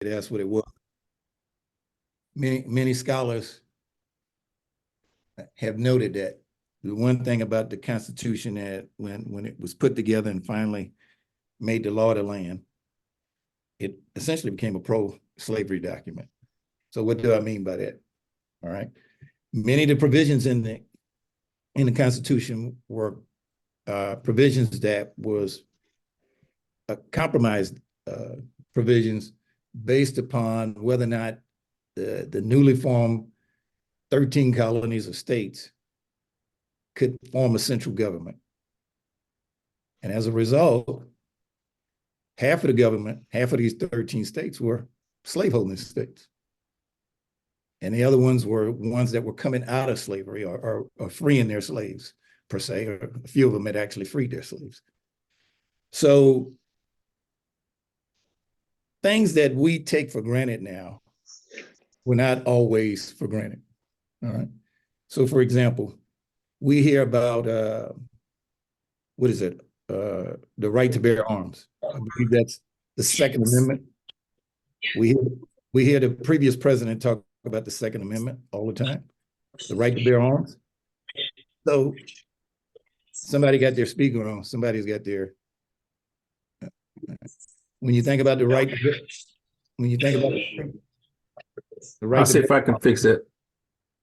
that's what it was. Many scholars have noted that the one thing about the Constitution that when it was put together and finally made the law of the land, it essentially became a pro-slavery document. So what do I mean by that? All right. Many of the provisions in the Constitution were provisions that was compromised provisions based upon whether or not the newly formed 13 colonies or states could form a central government. And as a result, half of the government, half of these 13 states were slaveholding states. And the other ones were ones that were coming out of slavery or freeing their slaves, per se, or a few of them had actually freed their slaves. So things that we take for granted now were not always for granted. All right. So, for example, we hear about what is it? The right to bear arms. I believe that's the Second Amendment. We hear the previous president talk about the Second Amendment all the time, the right to bear arms. So somebody got their speaker on. Somebody's got their. When you think about the right, when you think about the right, I'll see if I can fix it.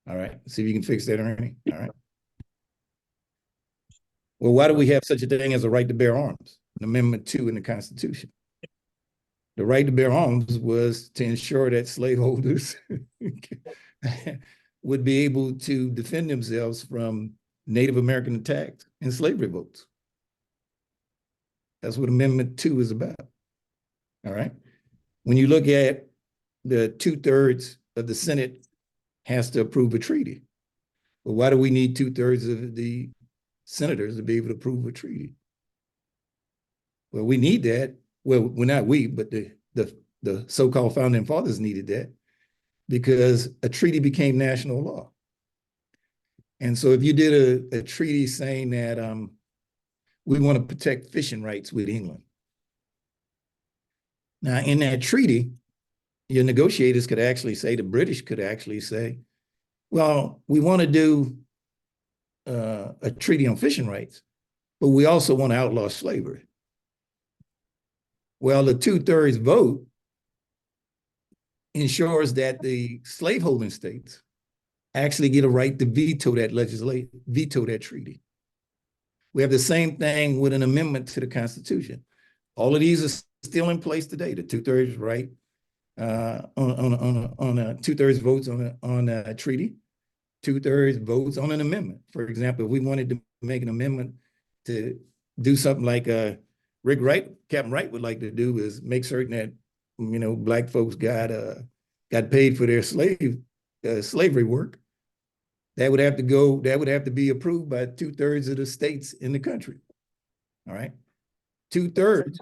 All right, see if you can fix that, Ernie. All right. Well, why do we have such a thing as a right to bear arms? Amendment 2 in the Constitution. The right to bear arms was to ensure that slaveholders would be able to defend themselves from Native American attacks and slave revolts. That's what Amendment 2 is about. All right. When you look at the 2/3 of the Senate has to approve a treaty. Well, why do we need 2/3 of the senators to be able to approve a treaty? Well, we need that. Well, we're not we, but the so-called founding fathers needed that because a treaty became national law. And so if you did a treaty saying that we want to protect fishing rights with England. Now, in that treaty, your negotiators could actually say, the British could actually say, well, we want to do a treaty on fishing rights, but we also want to outlaw slavery. Well, the 2/3 vote ensures that the slaveholding states actually get a right to veto that treaty. We have the same thing with an amendment to the Constitution. All of these are still in place today. The 2/3 right on a 2/3 votes on a treaty, 2/3 votes on an amendment. For example, if we wanted to make an amendment to do something like Rick Wright, Captain Wright would like to do is make certain that, you know, Black folks got paid for their slavery work. That would have to be approved by 2/3 of the states in the country. All right. 2/3,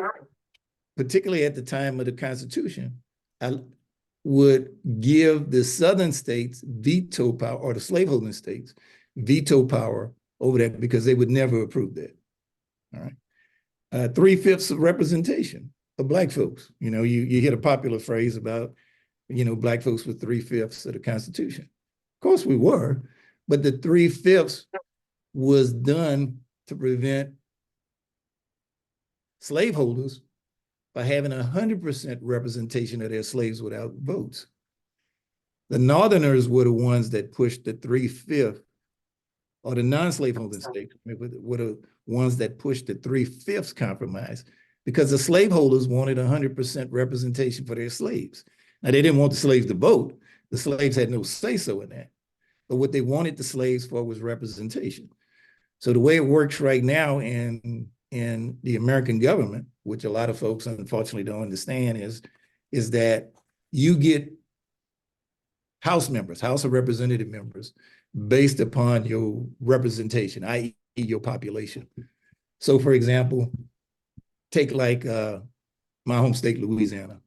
particularly at the time of the Constitution, would give the southern states veto power, or the slaveholding states veto power over that, because they would never approve that. All right. 3/5 of representation of Black folks. You know, you hear the popular phrase about, you know, Black folks with 3/5 of the Constitution. Of course we were, but the 3/5 was done to prevent slaveholders by having 100% representation of their slaves without votes. The Northerners were the ones that pushed the 3/5, or the non-slaveholding states were the ones that pushed the 3/5 compromise, because the slaveholders wanted 100% representation for their slaves. Now, they didn't want the slaves to vote. The slaves had no say-so in that. But what they wanted the slaves for was representation. So the way it works right now in the American government, which a lot of folks unfortunately don't understand, is that you get House members, House of Representative members, based upon your representation, i.e. your population. So for example, take like my home state, Louisiana.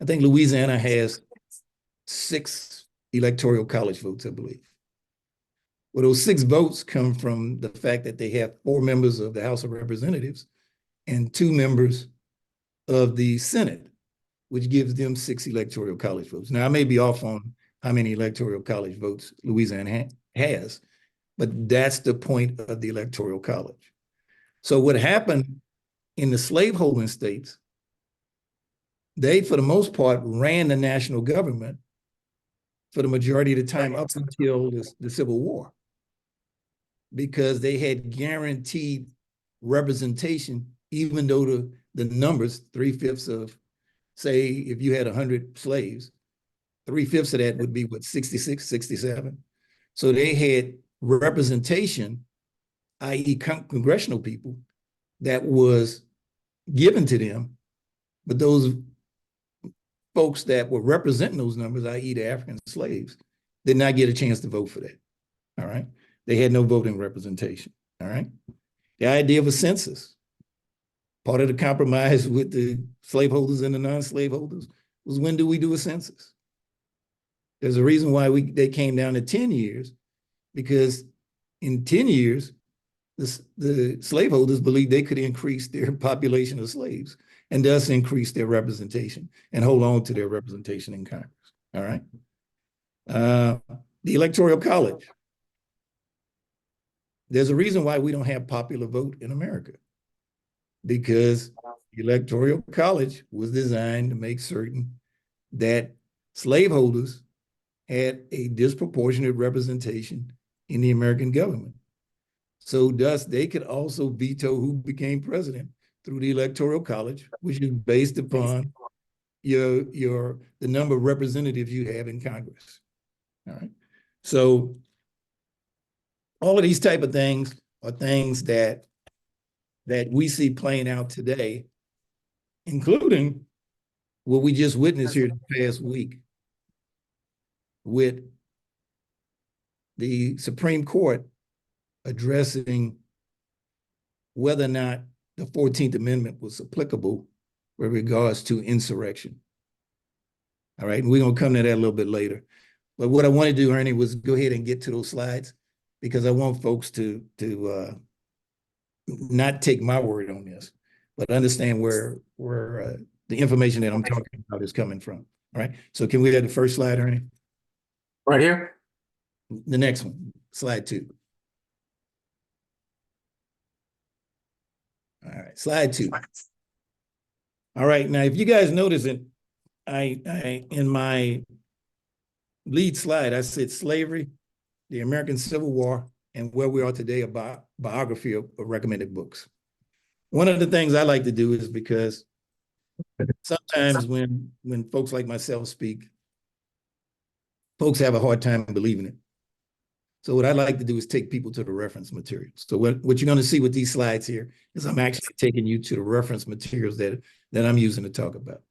I think Louisiana has 6 electoral college votes, I believe. Well, those 6 votes come from the fact that they have 4 members of the House of Representatives and 2 members of the Senate. which gives them 6 electoral college votes. Now, I may be off on how many electoral college votes Louisiana has, but that's the point of the electoral college. So what happened in the slaveholding states, they, for the most part, ran the national government for the majority of the time up until the Civil War, because they had guaranteed representation, even though the numbers, 3/5 of, say, if you had 100 slaves, 3/5 of that would be what, 66, 67. So they had representation, i.e. congressional people, that was given to them, but those folks that were representing those numbers, i.e. the African slaves, did not get a chance to vote for that, all right? They had no voting representation, all right? The idea of a census, part of the compromise with the slaveholders and the non-slaveholders was, when do we do a census? There's a reason why they came down to 10 years, because in 10 years, the slaveholders believed they could increase their population of slaves and thus increase their representation and hold on to their representation in Congress, all right? The Electoral College. There's a reason why we don't have popular vote in America, because the Electoral College was designed to make certain that slaveholders had a disproportionate representation in the American government. So thus, they could also veto who became president through the Electoral College, which is based upon the number of representatives you have in Congress. All right. So all of these type of things are things that we see playing out today, including what we just witnessed here the past week with the Supreme Court addressing whether or not the 14th Amendment was applicable with regards to insurrection. All right, and we're gonna come to that a little bit later. But what I want to do, Ernie, was go ahead and get to those slides, because I want folks to not take my word on this, but understand where the information that I'm talking about is coming from. All right, so can we have the first slide, Ernie? Right here? The next one, slide 2. All right, slide 2. All right, now if you guys notice it, I in my lead slide, I said slavery, the American Civil War, and where we are today, about biography of recommended books. One of the things I like to do is, because sometimes when folks like myself speak, folks have a hard time believing it. So what I like to do is take people to the reference materials. So what you're going to see with these slides here is I'm actually taking you to the reference materials that I'm using to talk about.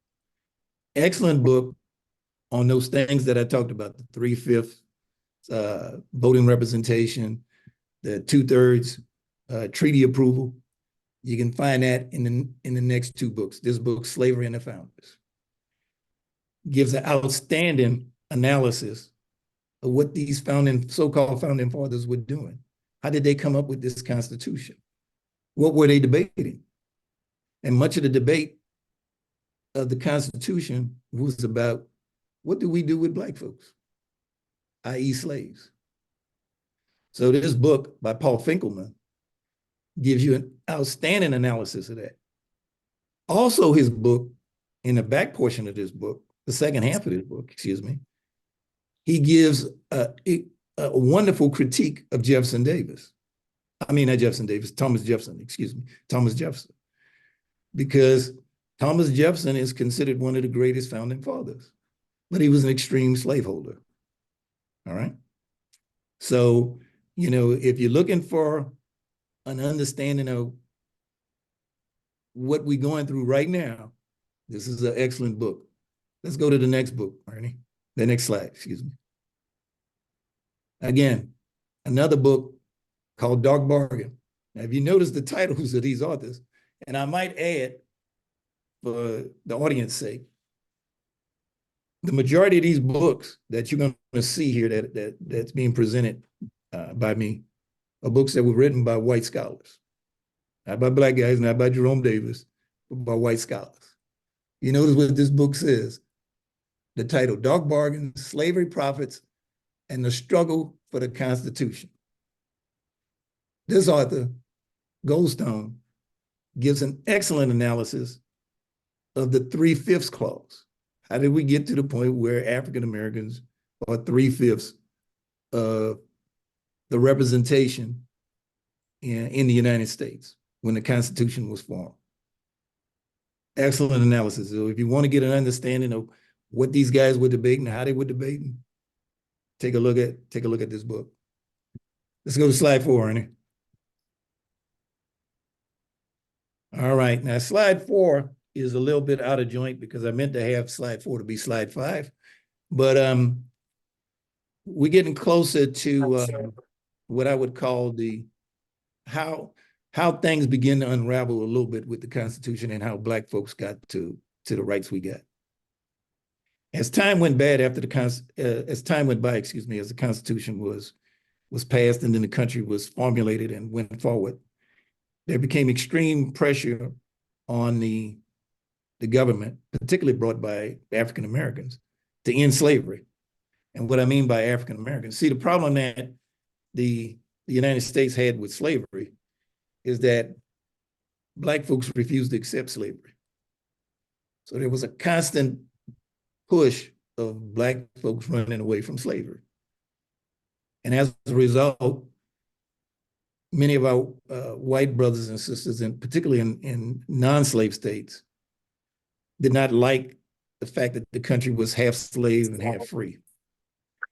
Excellent book on those things that I talked about, the 3/5 voting representation, the 2/3 treaty approval. You can find that in the next 2 books. This book, Slavery and the Founders, gives an outstanding analysis of what these so-called founding fathers were doing. How did they come up with this Constitution? What were they debating? And much of the debate of the Constitution was about, what do we do with Black folks, i.e. slaves? So this book by Paul Finkelman gives you an outstanding analysis of that. Also, his book, in the back portion of this book, the second half of this book, excuse me, he gives a wonderful critique of Jefferson Davis. I mean, not Jefferson Davis, Thomas Jefferson, excuse me, Thomas Jefferson. Because Thomas Jefferson is considered one of the greatest founding fathers, but he was an extreme slaveholder, all right? So, you know, if you're looking for an understanding of what we're going through right now, this is an excellent book. Let's go to the next book, Ernie. The next slide, excuse me. Again, another book called Dark Bargain. Now, if you notice the titles of these authors, and I might add, for the audience's sake, the majority of these books that you're going to see here that's being presented by me are books that were written by white scholars. Not by Black guys, not by Jerome Davis, but by white scholars. You notice what this book says. The title, Dark Bargains, Slavery Profits, and the Struggle for the Constitution. This author, Goldstone, gives an excellent analysis of the 3/5 clause. How did we get to the point where African Americans are 3/5 of the representation in the United States when the Constitution was formed? Excellent analysis. So if you want to get an understanding of what these guys were debating, how they were debating, take a look at this book. Let's go to slide 4, Ernie. All right, now slide 4 is a little bit out of joint because I meant to have slide 4 to be slide 5, but we're getting closer to what I would call the how things begin to unravel a little bit with the Constitution and how Black folks got to the rights we got. As time went by, as the Constitution was passed and then the country was formulated and went forward, there became extreme pressure on the government, particularly brought by African Americans, to end slavery. And what I mean by African Americans, see, the problem that the United States had with slavery is that Black folks refused to accept slavery. So there was a constant push of Black folks running away from slavery. And as a result, many of our white brothers and sisters, and particularly in non-slave states, did not like the fact that the country was half slave and half free.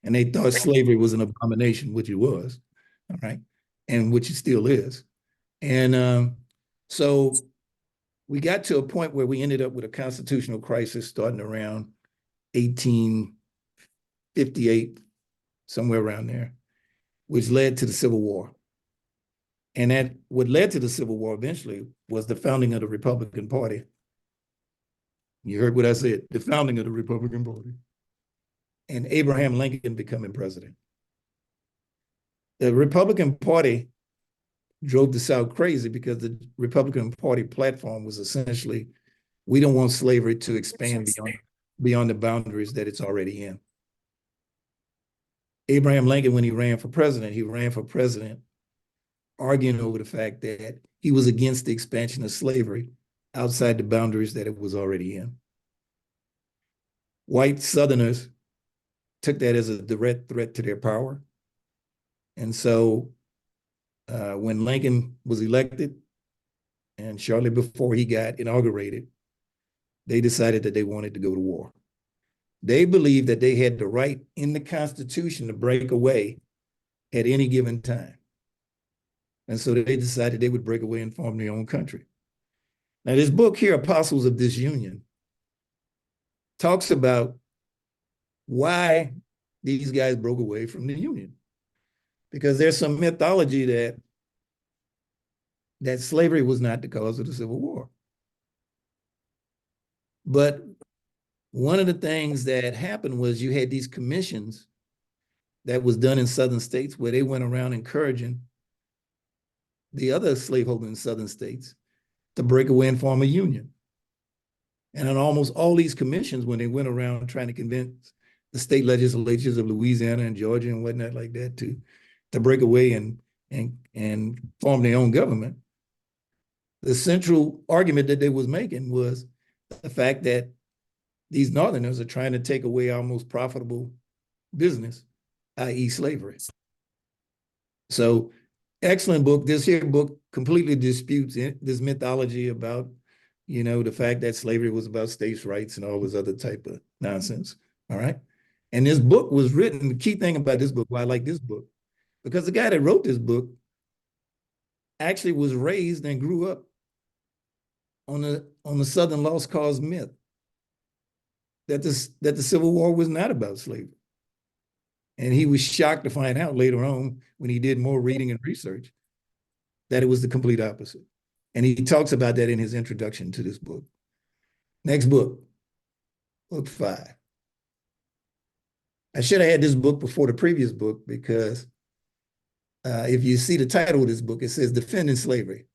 And they thought slavery was an abomination, which it was, all right, and which it still is. And so we got to a point where we ended up with a constitutional crisis starting around 1858, somewhere around there, which led to the Civil War. And that what led to the Civil War eventually was the founding of the Republican Party. You heard what I said, the founding of the Republican Party. And Abraham Lincoln becoming president. The Republican Party drove the South crazy because the Republican Party platform was essentially, we don't want slavery to expand beyond the boundaries that it's already in. Abraham Lincoln, when he ran for president arguing over the fact that he was against the expansion of slavery outside the boundaries that it was already in. White Southerners took that as a direct threat to their power. And so when Lincoln was elected and shortly before he got inaugurated, they decided that they wanted to go to war. They believed that they had the right in the Constitution to break away at any given time. And so they decided they would break away and form their own country. Now, this book here, Apostles of Disunion, talks about why these guys broke away from the Union. Because there's some mythology that slavery was not the cause of the Civil War. But one of the things that happened was you had these commissions that was done in southern states where they went around encouraging the other slaveholding southern states to break away and form a union. And on almost all these commissions, when they went around trying to convince the state legislatures of Louisiana and Georgia and whatnot like that to break away and form their own government, the central argument that they was making was the fact that these Northerners are trying to take away our most profitable business, i.e. slavery. So excellent book. This here book completely disputes this mythology about, the fact that slavery was about states' rights and all this other type of nonsense, all right? And this book was written, the key thing about this book, why I like this book, because the guy that wrote this book actually was raised and grew up on the Southern lost cause myth that the Civil War was not about slavery. And he was shocked to find out later on when he did more reading and research that it was the complete opposite. And he talks about that in his introduction to this book. Next book, book 5. I should have had this book before the previous book because if you see the title of this book, it says Defending Slavery,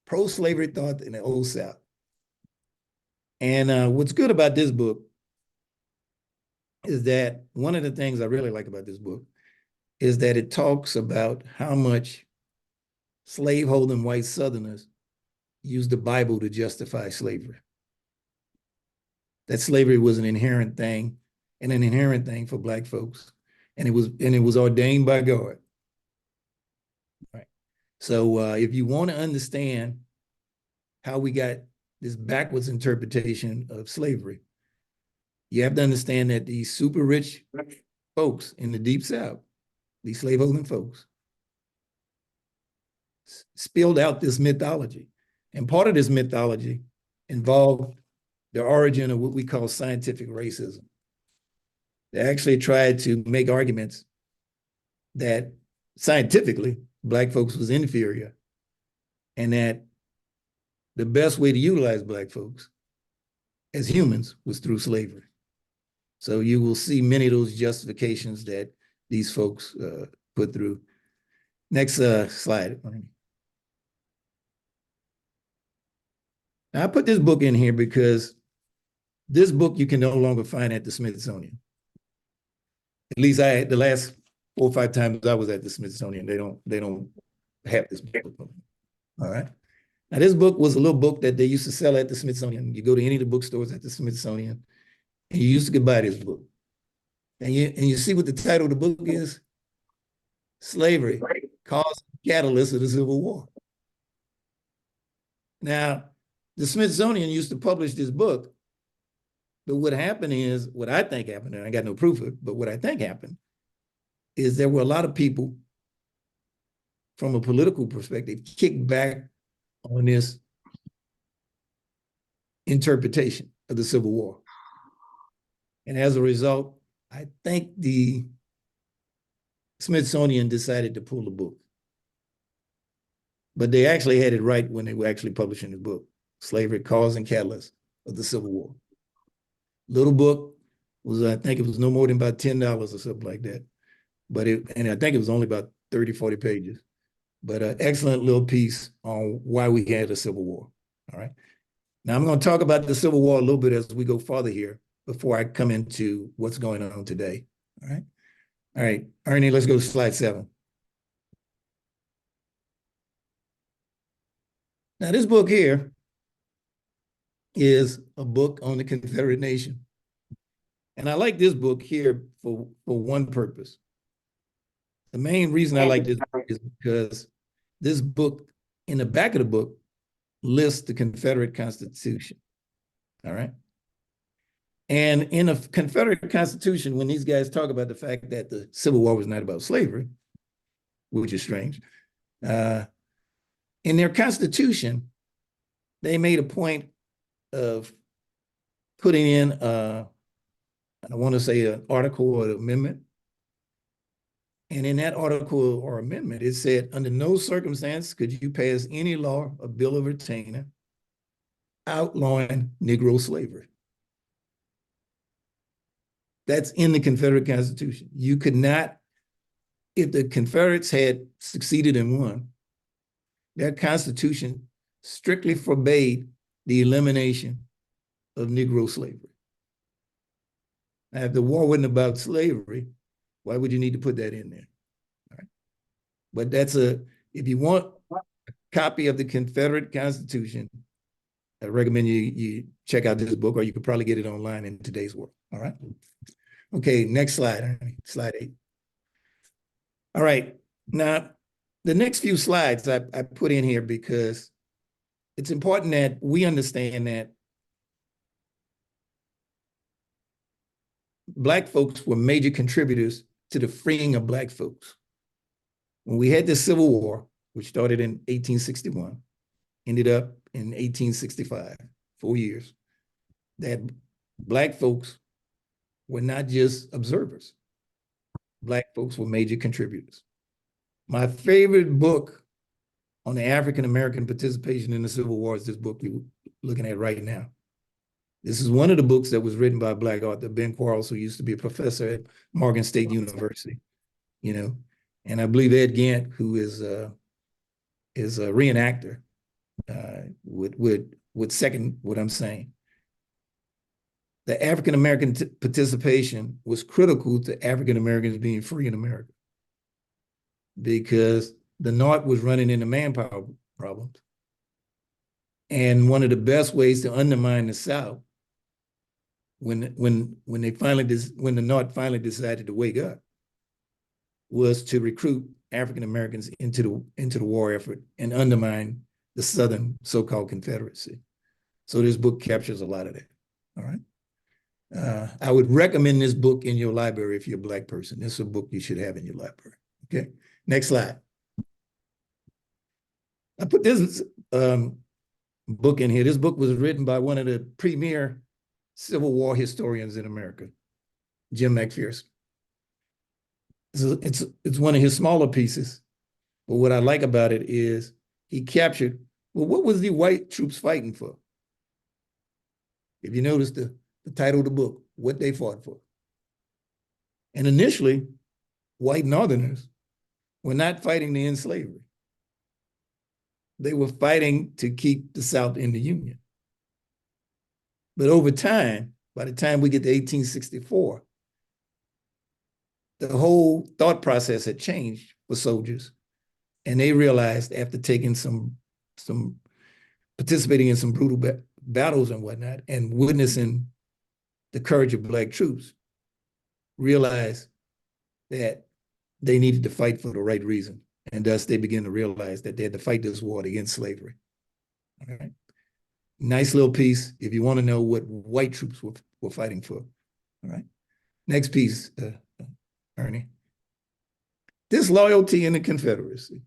Pro-Slavery Thought in the Old South. And what's good about this book is that one of the things I really like about this book is that it talks about how much slaveholding white Southerners used the Bible to justify slavery. That slavery was an inherent thing, and an inherent thing for Black folks, and it was ordained by God. Right. So if you want to understand how we got this backwards interpretation of slavery, you have to understand that these super rich folks in the Deep South, these slaveholding folks, spilled out this mythology. And part of this mythology involved the origin of what we call scientific racism. They actually tried to make arguments that scientifically Black folks was inferior, and that the best way to utilize Black folks as humans was through slavery. So you will see many of those justifications that these folks put through. Next slide. Now, I put this book in here because this book you can no longer find at the Smithsonian. At least the last 4 or 5 times I was at the Smithsonian, they don't have this book. All right. Now, this book was a little book that they used to sell at the Smithsonian. You go to any of the bookstores at the Smithsonian, and you used to get buy this book. And you see what the title of the book is? Slavery, Cause and Catalyst of the Civil War. Now, the Smithsonian used to publish this book, but what happened is, what I think happened, and I got no proof of it, but what I think happened is there were a lot of people from a political perspective kicked back on this interpretation of the Civil War. And as a result, I think the Smithsonian decided to pull the book. But they actually had it right when they were actually publishing the book, Slavery, Cause and Catalyst of the Civil War. Little book was, I think it was no more than about $10 or something like that. And I think it was only about 30, 40 pages. But an excellent little piece on why we had a Civil War. All right. Now I'm going to talk about the Civil War a little bit as we go farther here before I come into what's going on today. All right. All right, Ernie, let's go to slide 7. Now, this book here is a book on the Confederate nation. And I like this book here for one purpose. The main reason I like this book is because this book, in the back of the book, lists the Confederate Constitution. All right. And in a Confederate Constitution, when these guys talk about the fact that the Civil War was not about slavery, which is strange, in their Constitution, they made a point of putting in, I want to say, an article or an amendment. And in that article or amendment, it said, under no circumstance could you pass any law or bill of attainder outlawing Negro slavery. That's in the Confederate Constitution. You could not, if the Confederates had succeeded and won, their Constitution strictly forbade the elimination of Negro slavery. Now, if the war wasn't about slavery, why would you need to put that in there? All right. But if you want a copy of the Confederate Constitution, I recommend you check out this book, or you could probably get it online in today's world. All right. Okay, next slide, slide 8. All right, now the next few slides I put in here because it's important that we understand that Black folks were major contributors to the freeing of Black folks. When we had the Civil War, which started in 1861, ended up in 1865, 4 years, that Black folks were not just observers. Black folks were major contributors. My favorite book on the African-American participation in the Civil War is this book you're looking at right now. This is one of the books that was written by a Black author, Ben Quarles, who used to be a professor at Morgan State University, and I believe Ed Gant, who is a reenactor, would second what I'm saying. the African American participation was critical to African Americans being free in America because the North was running into manpower problems. And one of the best ways to undermine the South when the North finally decided to wake up was to recruit African Americans into the war effort and undermine the Southern so-called Confederacy. So this book captures a lot of that. All right. I would recommend this book in your library if you're a Black person. This is a book you should have in your library. Okay. Next slide. I put this book in here. This book was written by one of the premier Civil War historians in America, Jim McPherson. It's one of his smaller pieces, but what I like about it is he captured, well, what was the white troops fighting for? If you notice the title of the book, what they fought for. And initially, white Northerners were not fighting to end slavery. They were fighting to keep the South in the Union. But over time, by the time we get to 1864, the whole thought process had changed for soldiers. And they realized after taking participating in some brutal battles and whatnot, and witnessing the courage of Black troops, realized that they needed to fight for the right reason. And thus they began to realize that they had to fight this war against slavery. All right. Nice little piece if you want to know what white troops were fighting for. All right. Next piece, Ernie. Disloyalty in the Confederacy.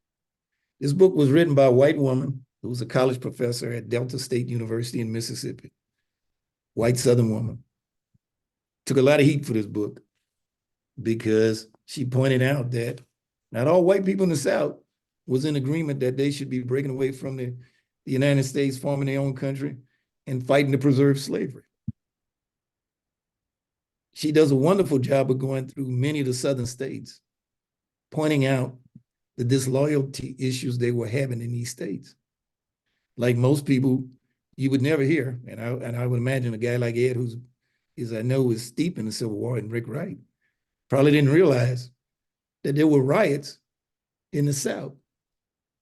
This book was written by a white woman who was a college professor at Delta State University in Mississippi. White Southern woman. Took a lot of heat for this book because she pointed out that not all white people in the South was in agreement that they should be breaking away from the United States, forming their own country, and fighting to preserve slavery. She does a wonderful job of going through many of the Southern states, pointing out the disloyalty issues they were having in these states. Like most people, you would never hear, and I would imagine a guy like Ed, who's, as I know, is steep in the Civil War, and Rick Wright, probably didn't realize that there were riots in the South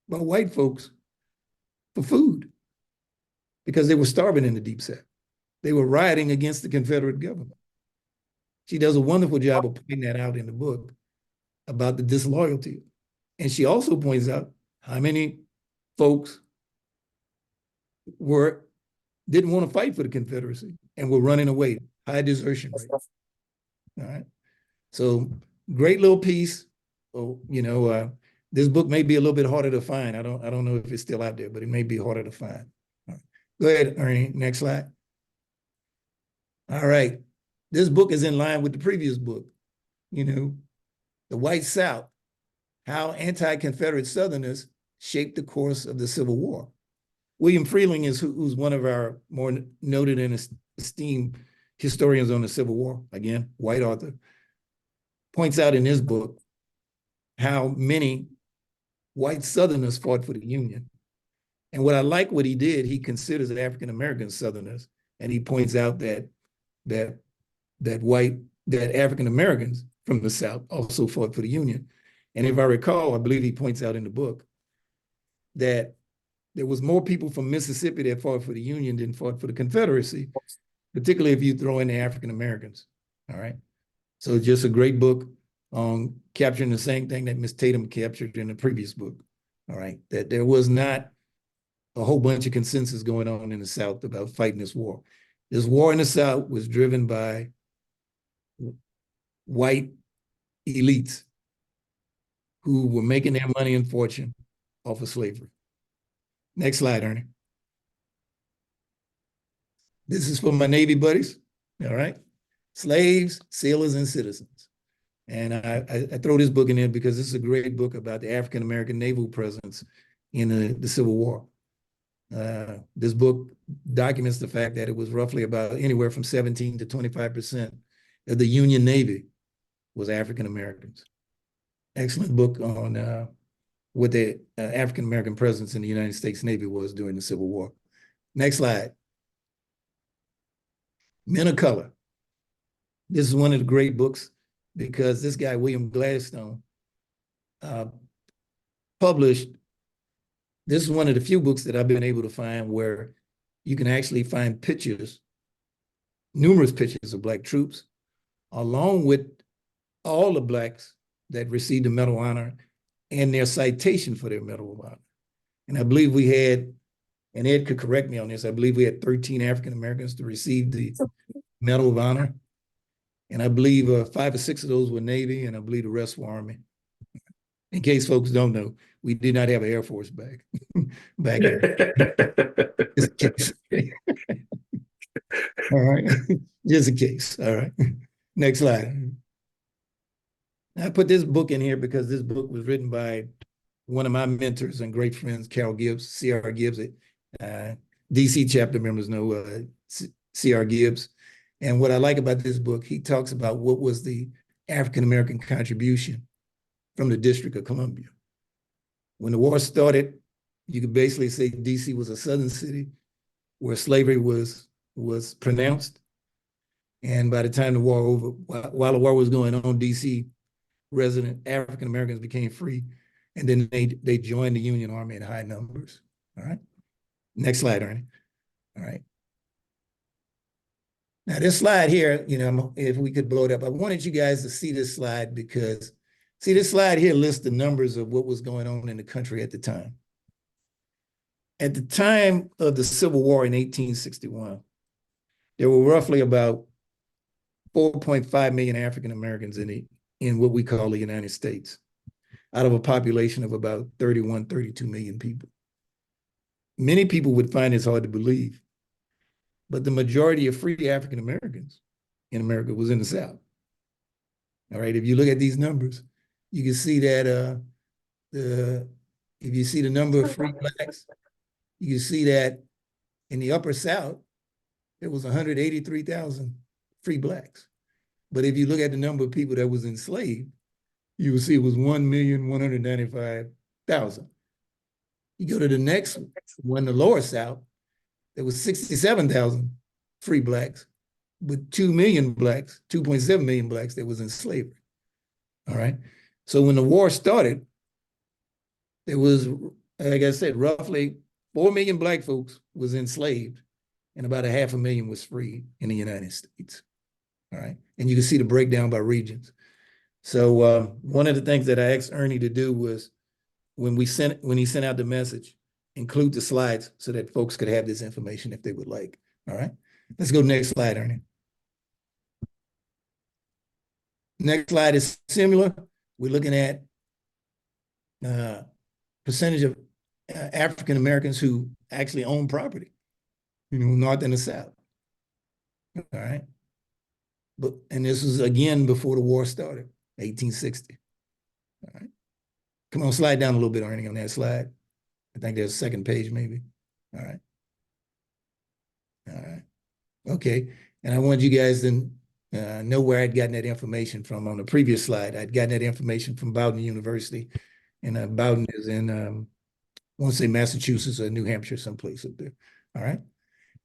by white folks for food because they were starving in the Deep South. They were rioting against the Confederate government. She does a wonderful job of pointing that out in the book about the disloyalty. And she also points out how many folks didn't want to fight for the Confederacy and were running away, high desertion rate. All right. So great little piece. Oh, this book may be a little bit harder to find. I don't know if it's still out there, but it may be harder to find. Right. Go ahead, Ernie. Next slide. All right. This book is in line with the previous book, The White South, How Anti-Confederate Southerners Shaped the Course of the Civil War. William Freeling who's one of our more noted and esteemed historians on the Civil War, again, white author, points out in his book how many white Southerners fought for the Union. And what I like what he did, he considers African-American Southerners, and he points out that African-Americans from the South also fought for the Union. And if I recall, I believe he points out in the book that there was more people from Mississippi that fought for the Union than fought for the Confederacy, particularly if you throw in the African-Americans, all right? So just a great book on capturing the same thing that Miss Tatum captured in the previous book, all right? That there was not a whole bunch of consensus going on in the South about fighting this war. This war in the South was driven by white elites who were making their money and fortune off of slavery. Next slide, Ernie. This is for my Navy buddies, all right? Slaves, sailors, and citizens. And I throw this book in there because this is a great book about the African-American naval presence in the Civil War. This book documents the fact that it was roughly about anywhere from 17 to 25% of the Union Navy was African-Americans. Excellent book on what the African-American presence in the United States Navy was during the Civil War. Next slide. Men of Color. This is one of the great books because this guy, William Gladstone, uh, published, this is one of the few books that I've been able to find where you can actually find pictures, numerous pictures of Black troops, along with all the Blacks that received the Medal of Honor and their citation for their Medal of Honor. And I believe we had, and Ed could correct me on this, I believe we had 13 African Americans to receive the Medal of Honor. And I believe 5 or 6 of those were Navy, and I believe the rest were Army. In case folks don't know, we did not have an Air Force back here. Just in case. All right. Just in case. All right. Next slide. I put this book in here because this book was written by one of my mentors and great friends, Carol Gibbs, C.R. Gibbs. DC chapter members know C.R. Gibbs. And what I like about this book, he talks about what was the African-American contribution from the District of Columbia. When the war started, you could basically say DC was a southern city where slavery was pronounced. And by the time the war over, while the war was going on, DC resident African Americans became free, and then they joined the Union Army in high numbers. All right. Next slide, Ernie. All right. Now this slide here, if we could blow it up, I wanted you guys to see this slide because, see, this slide here lists the numbers of what was going on in the country at the time. At the time of the Civil War in 1861, there were roughly about 4.5 million African Americans in what we call the United States, out of a population of about 31, 32 million people. Many people would find this hard to believe, but the majority of free African Americans in America was in the South. All right, if you look at these numbers, you can see that if you see the number of free Blacks, you can see that in the Upper South, there was 183,000 free Blacks. But if you look at the number of people that was enslaved, you will see it was 1,195,000. You go to the next one, the Lower South, there was 67,000 free Blacks, with 2 million Blacks, 2.7 million Blacks that was in slavery. All right. So when the war started, there was, like I said, roughly 4 million Black folks was enslaved, and about 500,000 was free in the United States. All right. And you can see the breakdown by regions. So one of the things that I asked Ernie to do was when he sent out the message, include the slides so that folks could have this information if they would like. All right. Let's go to the next slide, Ernie. Next slide is similar. We're looking at percentage of African Americans who actually own property, north and the south. All right. And this was again before the war started, 1860. All right. Come on, slide down a little bit, Ernie, on that slide. I think there's a second page, maybe. All right. All right. Okay. And I wanted you guys to know where I'd gotten that information from on the previous slide. I'd gotten that information from Bowdoin University, and Bowdoin is in, I want to say Massachusetts or New Hampshire, someplace up there. All right.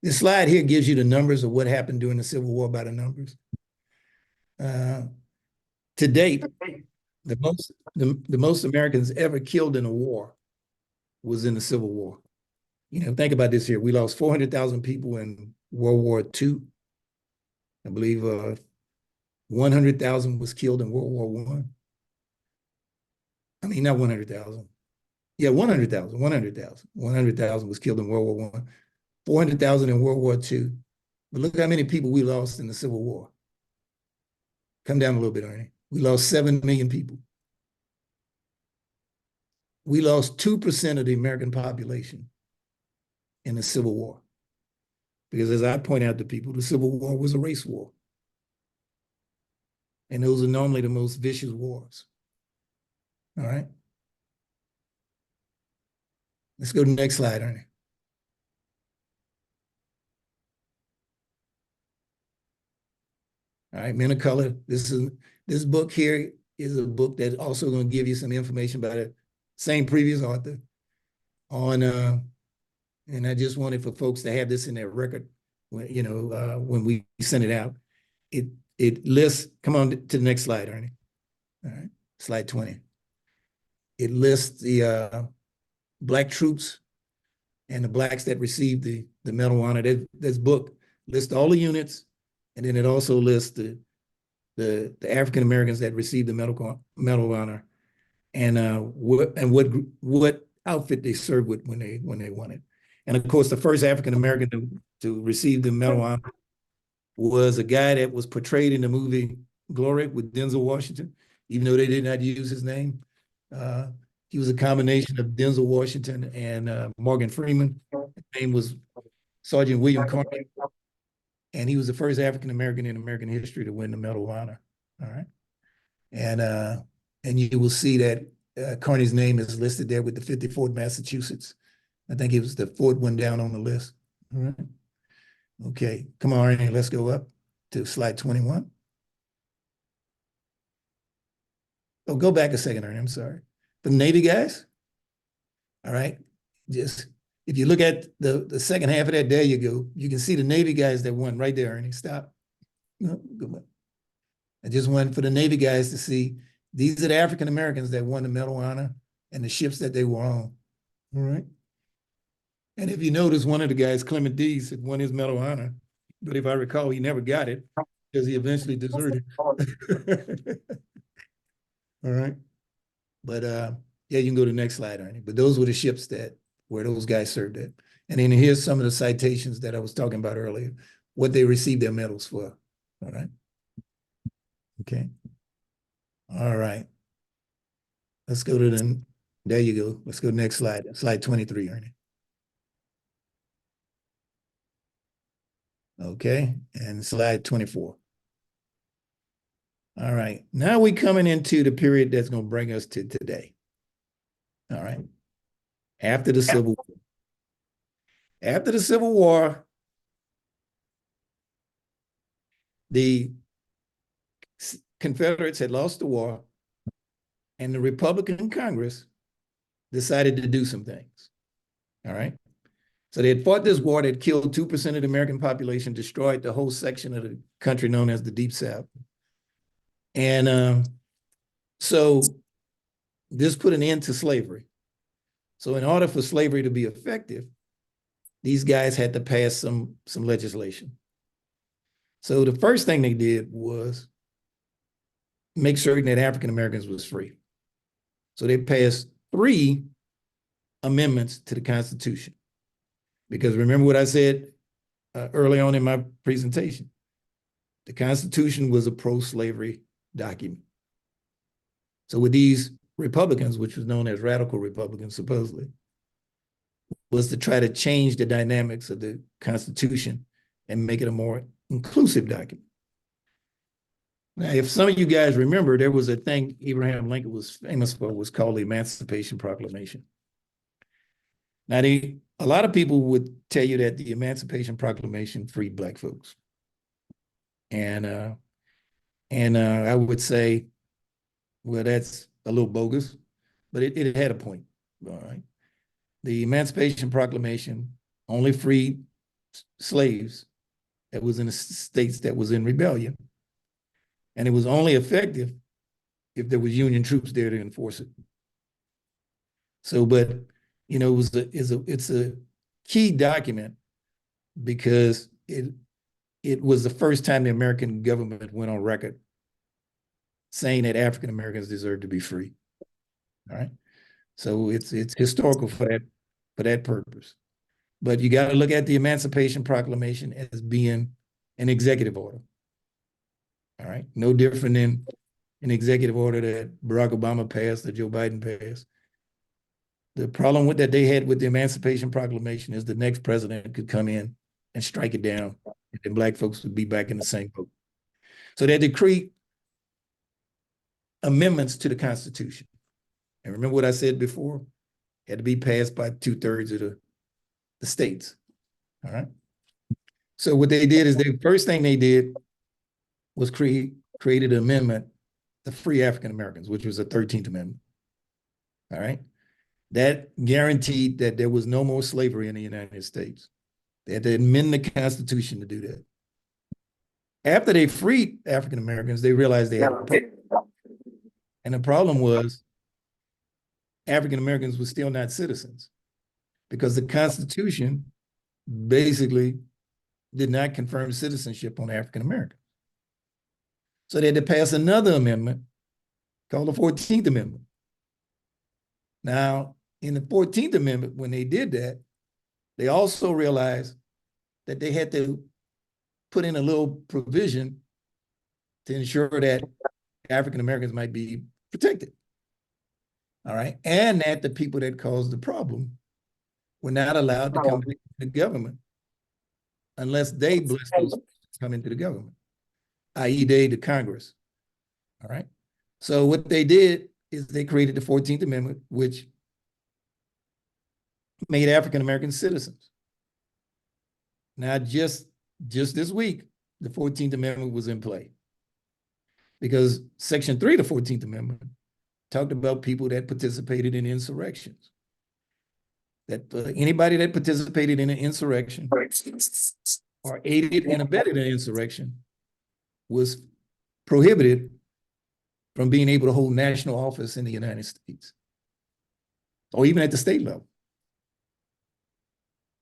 This slide here gives you the numbers of what happened during the Civil War by the numbers. To date, the most Americans ever killed in a war was in the Civil War. Think about this here. We lost 400,000 people in World War II. I believe 100,000 was killed in World War I. I mean, not 100,000. Yeah, 100,000. 100,000 was killed in World War I. 400,000 in World War II. But look how many people we lost in the Civil War. Come down a little bit, Ernie. We lost 7 million people. We lost 2% of the American population in the Civil War. Because as I point out to people, the Civil War was a race war. And those are normally the most vicious wars. All right. Let's go to the next slide, Ernie. All right, Men of Color. This book here is a book that's also going to give you some information about the same previous author on, and I just wanted for folks to have this in their record when we sent it out. It lists, come on to the next slide, Ernie. All right, slide 20. It lists the Black troops and the Blacks that received the Medal of Honor. This book lists all the units, and then it also lists the African Americans that received the Medal of Honor, and what outfit they served with when they won it. And of course, the first African American to receive the Medal of Honor was a guy that was portrayed in the movie Glory with Denzel Washington, even though they did not use his name. He was a combination of Denzel Washington and Morgan Freeman. His name was Sergeant William Carney, and he was the first African American in American history to win the Medal of Honor. All right, and you will see that Carney's name is listed there with the 54th Massachusetts. I think it was the fourth one down on the list. All right. Okay, come on, Ernie, let's go up to slide 21. Oh, go back a second, Ernie, I'm sorry. The Navy guys, all right, just, if you look at the second half of that, there you go. You can see the Navy guys that won right there, Ernie, stop. No, go back. I just wanted for the Navy guys to see, these are the African Americans that won the Medal of Honor and the ships that they were on, all right? And if you notice, one of the guys, Clement Dees, had won his Medal of Honor, but if I recall, he never got it because he eventually deserted. All right. But yeah, you can go to the next slide, Ernie. But those were the ships that where those guys served at. And then here's some of the citations that I was talking about earlier, what they received their medals for. All right. Okay. All right. Let's go to the, there you go. Let's go to the next slide. Slide 23, Ernie. Okay, and slide 24. All right, now we're coming into the period that's going to bring us to today. All right, after the Civil War. After the Civil War, the Confederates had lost the war, and the Republican Congress decided to do some things. All right, so they had fought this war that killed 2% of the American population, destroyed the whole section of the country known as the Deep South. And so this put an end to slavery. So in order for slavery to be effective, these guys had to pass some legislation. So the first thing they did was make certain that African Americans was free. So they passed 3 amendments to the Constitution. Because remember what I said early on in my presentation, the Constitution was a pro-slavery document. So with these Republicans, which was known as radical Republicans, supposedly, was to try to change the dynamics of the Constitution and make it a more inclusive document. Now, if some of you guys remember, there was a thing Abraham Lincoln was famous for, was called the Emancipation Proclamation. Now, a lot of people would tell you that the Emancipation Proclamation freed Black folks. And I would say, well, that's a little bogus, but it had a point, all right? The Emancipation Proclamation only freed slaves that was in the states that was in rebellion. And it was only effective if there was Union troops there to enforce it. So, but, you know, it's a key document because it was the first time the American government went on record saying that African Americans deserve to be free. All right. So it's historical for that purpose. But you got to look at the Emancipation Proclamation as being an executive order. All right. No different than an executive order that Barack Obama passed or Joe Biden passed. The problem with that they had with the Emancipation Proclamation is the next president could come in and strike it down, and then Black folks would be back in the same boat. So they decreed amendments to the Constitution. And remember what I said before? It had to be passed by 2/3 of the states. All right. So what they did is the first thing they did was created an amendment to free African Americans, which was the 13th Amendment. All right. That guaranteed that there was no more slavery in the United States. They had to amend the Constitution to do that. After they freed African Americans, they realized they had a problem. And the problem was African Americans were still not citizens because the Constitution basically did not confirm citizenship on African Americans. So they had to pass another amendment called the 14th Amendment. Now, in the 14th Amendment, when they did that, they also realized that they had to put in a little provision to ensure that African Americans might be protected. All right. And that the people that caused the problem were not allowed to come into the government unless they blessed those to come into the government, i.e., they, the Congress. All right. So what they did is they created the 14th Amendment, which made African Americans citizens. Now, just this week, the 14th Amendment was in play because Section 3 of the 14th Amendment talked about people that participated in insurrections. That anybody that participated in an insurrection or aided and abetted an insurrection was prohibited from being able to hold national office in the United States or even at the state level.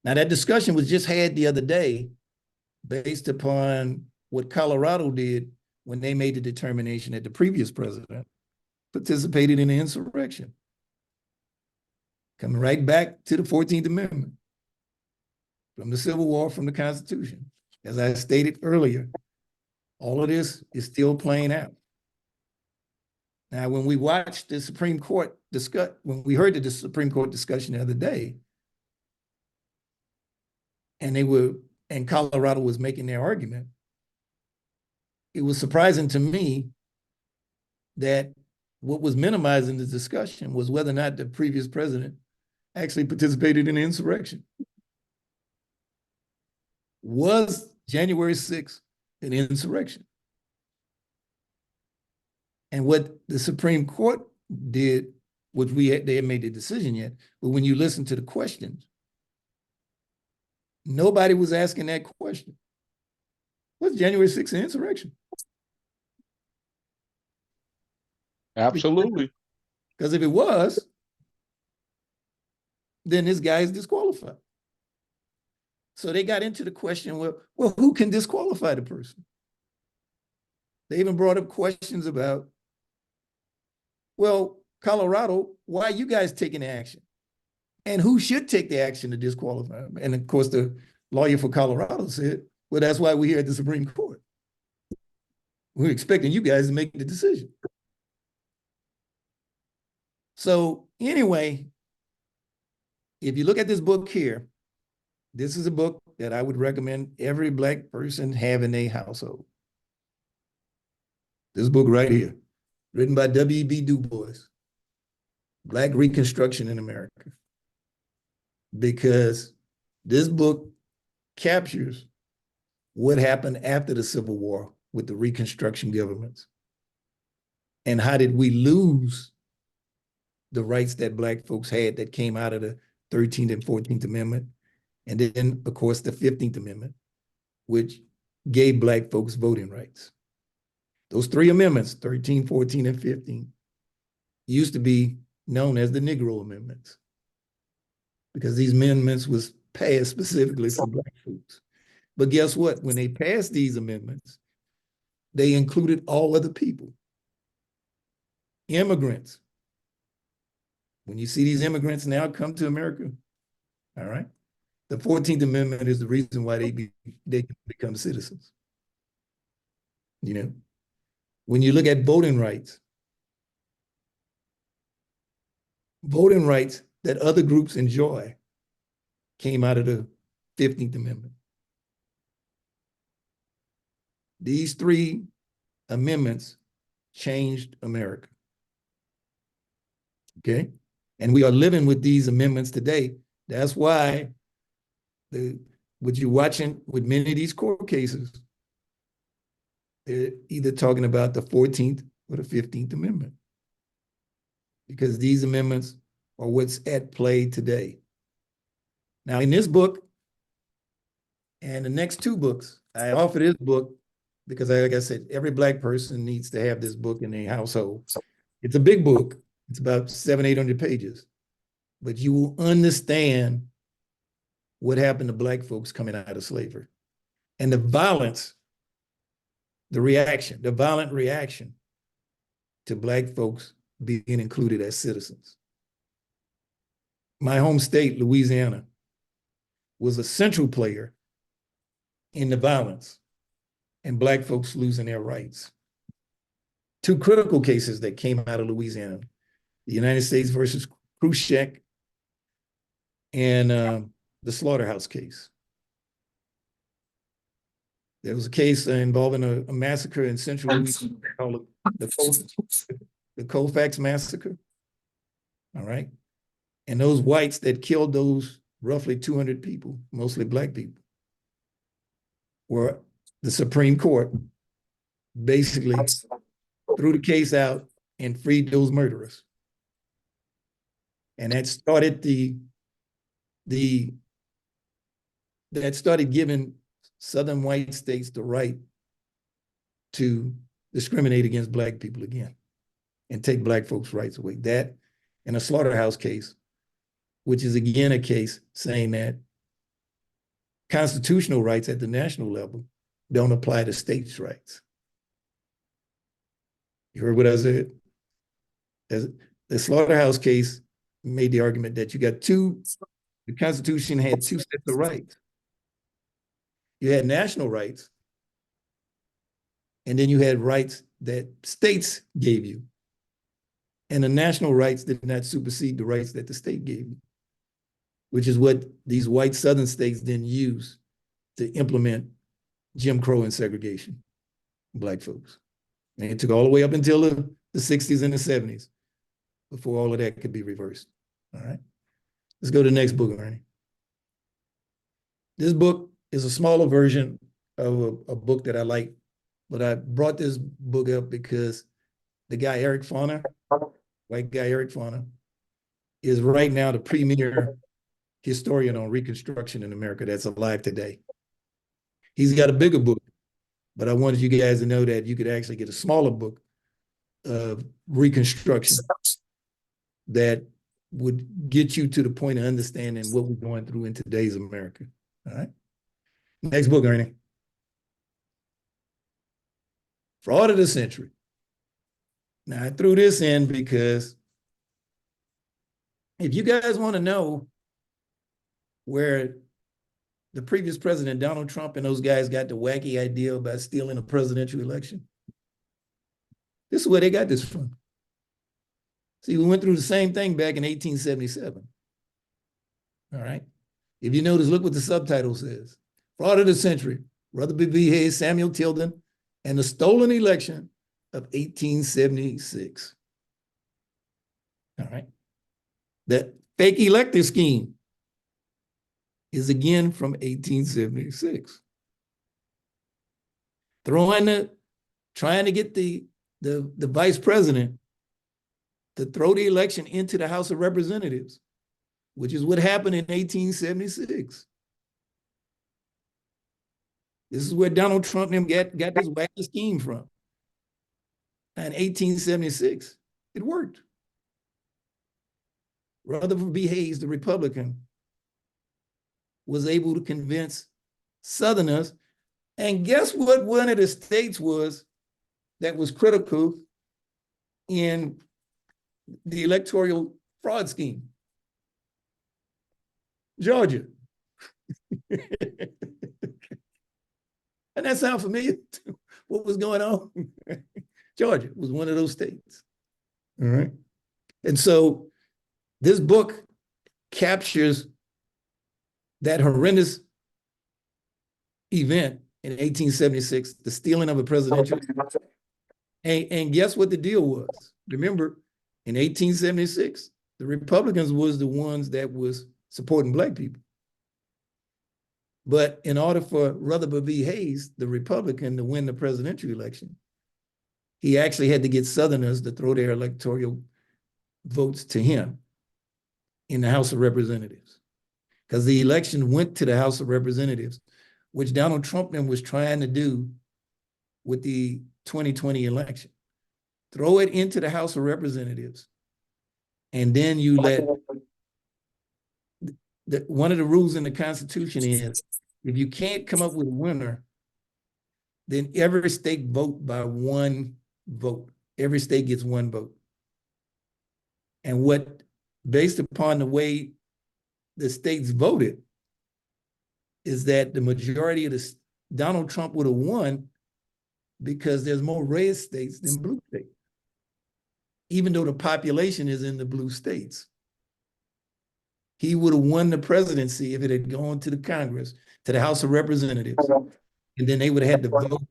Now, that discussion was just had the other day based upon what Colorado did when they made the determination that the previous president participated in an insurrection. Coming right back to the 14th Amendment from the Civil War, from the Constitution. As I stated earlier, all of this is still playing out. Now, when we watched the Supreme Court when we heard the Supreme Court discussion the other day, and Colorado was making their argument, it was surprising to me that what was minimized in the discussion was whether or not the previous president actually participated in an insurrection. Was January 6th an insurrection? And what the Supreme Court did, which they had made the decision yet, but when you listen to the questions, nobody was asking that question. Was January 6th an insurrection? Absolutely. Because if it was, then this guy is disqualified. So they got into the question, well, who can disqualify the person? They even brought up questions about, well, Colorado, why are you guys taking action? And who should take the action to disqualify him? And of course, the lawyer for Colorado said, well, that's why we're here at the Supreme Court. We're expecting you guys to make the decision. So anyway, if you look at this book here, this is a book that I would recommend every Black person have in their household. This book right here, written by W.E.B. Du Bois, Black Reconstruction in America. Because this book captures what happened after the Civil War with the Reconstruction governments. And how did we lose the rights that Black folks had that came out of the 13th and 14th Amendment. And then, of course, the 15th Amendment, which gave Black folks voting rights. Those three amendments, 13, 14, and 15, used to be known as the Negro Amendments because these amendments was passed specifically for Black folks. But guess what? When they passed these amendments, they included all other people, immigrants. When you see these immigrants now come to America, all right, the 14th Amendment is the reason why they become citizens. You know, when you look at voting rights that other groups enjoy came out of the 15th Amendment. These three amendments changed America. Okay? And we are living with these amendments today. That's why what you're watching with many of these court cases, they're either talking about the 14th or the 15th Amendment. Because these amendments are what's at play today. Now, in this book, And the next two books, I offer this book because, like I said, every Black person needs to have this book in their household. It's a big book. It's about 700-800 pages, but you will understand what happened to Black folks coming out of slavery and the violence, the violent reaction to Black folks being included as citizens. My home state, Louisiana, was a central player in the violence and Black folks losing their rights. Two critical cases that came out of Louisiana, the United States versus Khrushchev and the slaughterhouse case. There was a case involving a massacre in central Louisiana called the Colfax Massacre. All right. And those whites that killed those roughly 200 people, mostly Black people, were the Supreme Court basically threw the case out and freed those murderers. And that started that started giving Southern white states the right to discriminate against Black people again and take Black folks' rights away. That and a slaughterhouse case, which is again a case saying that constitutional rights at the national level don't apply to states' rights. You heard what I said? The slaughterhouse case made the argument that you got the Constitution had two sets of rights. You had national rights, and then you had rights that states gave you. And the national rights did not supersede the rights that the state gave you, which is what these white Southern states then used to implement Jim Crow and segregation, Black folks. And it took all the way up until the 60s and the 70s before all of that could be reversed. All right. Let's go to the next book, Ernie. This book is a smaller version of a book that I like, but I brought this book up because the guy, Eric Foner, white guy, Eric Foner, is right now the premier historian on Reconstruction in America that's alive today. He's got a bigger book, but I wanted you guys to know that you could actually get a smaller book of Reconstruction that would get you to the point of understanding what we're going through in today's America. All right. Next book, Ernie. Fraud of the Century. Now, I threw this in because if you guys want to know where the previous president, Donald Trump, and those guys got the wacky idea about stealing a presidential election, this is where they got this from. See, we went through the same thing back in 1877. All right. If you notice, look what the subtitle says. Fraud of the Century, Rutherford B. Hayes, Samuel Tilden, and the Stolen Election of 1876. All right. That fake elector scheme is again from 1876. Trying to get the vice president to throw the election into the House of Representatives, which is what happened in 1876. This is where Donald Trump and them got this wacky scheme from. In 1876, it worked. Rutherford B. Hayes, the Republican, was able to convince Southerners. And guess what one of the states was that was critical in the electoral fraud scheme? Georgia. And that sound familiar to what was going on? Georgia was one of those states. All right. And so this book captures that horrendous event in 1876, the stealing of a presidential. And guess what the deal was? Remember, in 1876, the Republicans was the ones that was supporting Black people. But in order for Rutherford B. Hayes, the Republican, to win the presidential election, he actually had to get Southerners to throw their electoral votes to him in the House of Representatives. Because the election went to the House of Representatives which Donald Trump then was trying to do with the 2020 election. Throw it into the House of Representatives, and then you let one of the rules in the Constitution is if you can't come up with a winner, then every state vote by one vote. Every state gets one vote. And what, based upon the way the states voted, is that the majority of Donald Trump would have won because there's more red states than blue states, even though the population is in the blue states. He would have won the presidency if it had gone to the Congress, to the House of Representatives. And then they would have had to vote,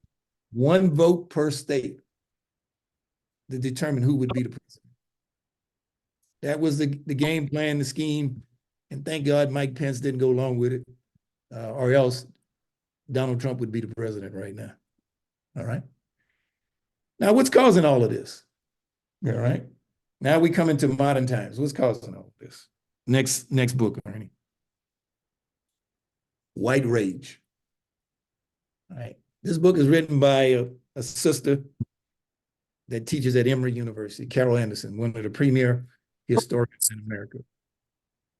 one vote per state, to determine who would be the president. That was the game plan, the scheme. And thank God Mike Pence didn't go along with it, or else Donald Trump would be the president right now. All right. Now, what's causing all of this? All right. Now we come into modern times. What's causing all of this? Next book, Ernie. White Rage. All right. This book is written by a sister that teaches at Emory University, Carol Anderson, one of the premier historians in America.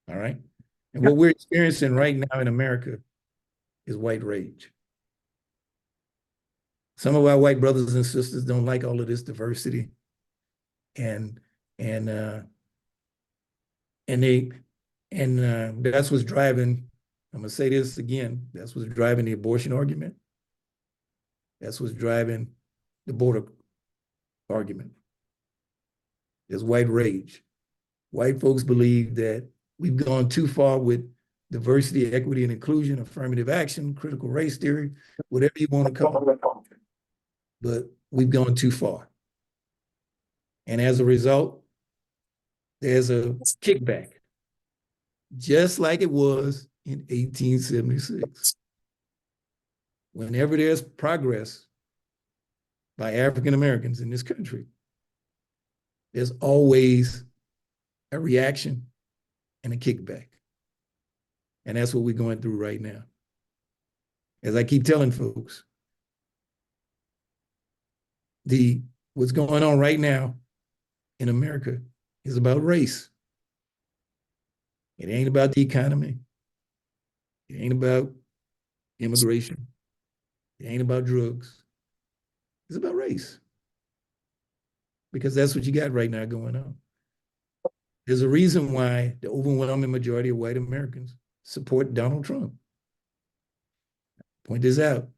All right. And what we're experiencing right now in America is white rage. Some of our white brothers and sisters don't like all of this diversity. And that's what's driving, I'm gonna say this again, that's what's driving the abortion argument. That's what's driving the border argument. There's white rage. White folks believe that we've gone too far with diversity, equity, and inclusion, affirmative action, critical race theory, whatever you want to call it. But we've gone too far. And as a result, there's a kickback, just like it was in 1876. Whenever there's progress by African Americans in this country, there's always a reaction and a kickback. And that's what we're going through right now. As I keep telling folks, what's going on right now in America is about race. It ain't about the economy. It ain't about immigration. It ain't about drugs. It's about race. Because that's what you got right now going on. There's a reason why the overwhelming majority of white Americans support Donald Trump. Point this out.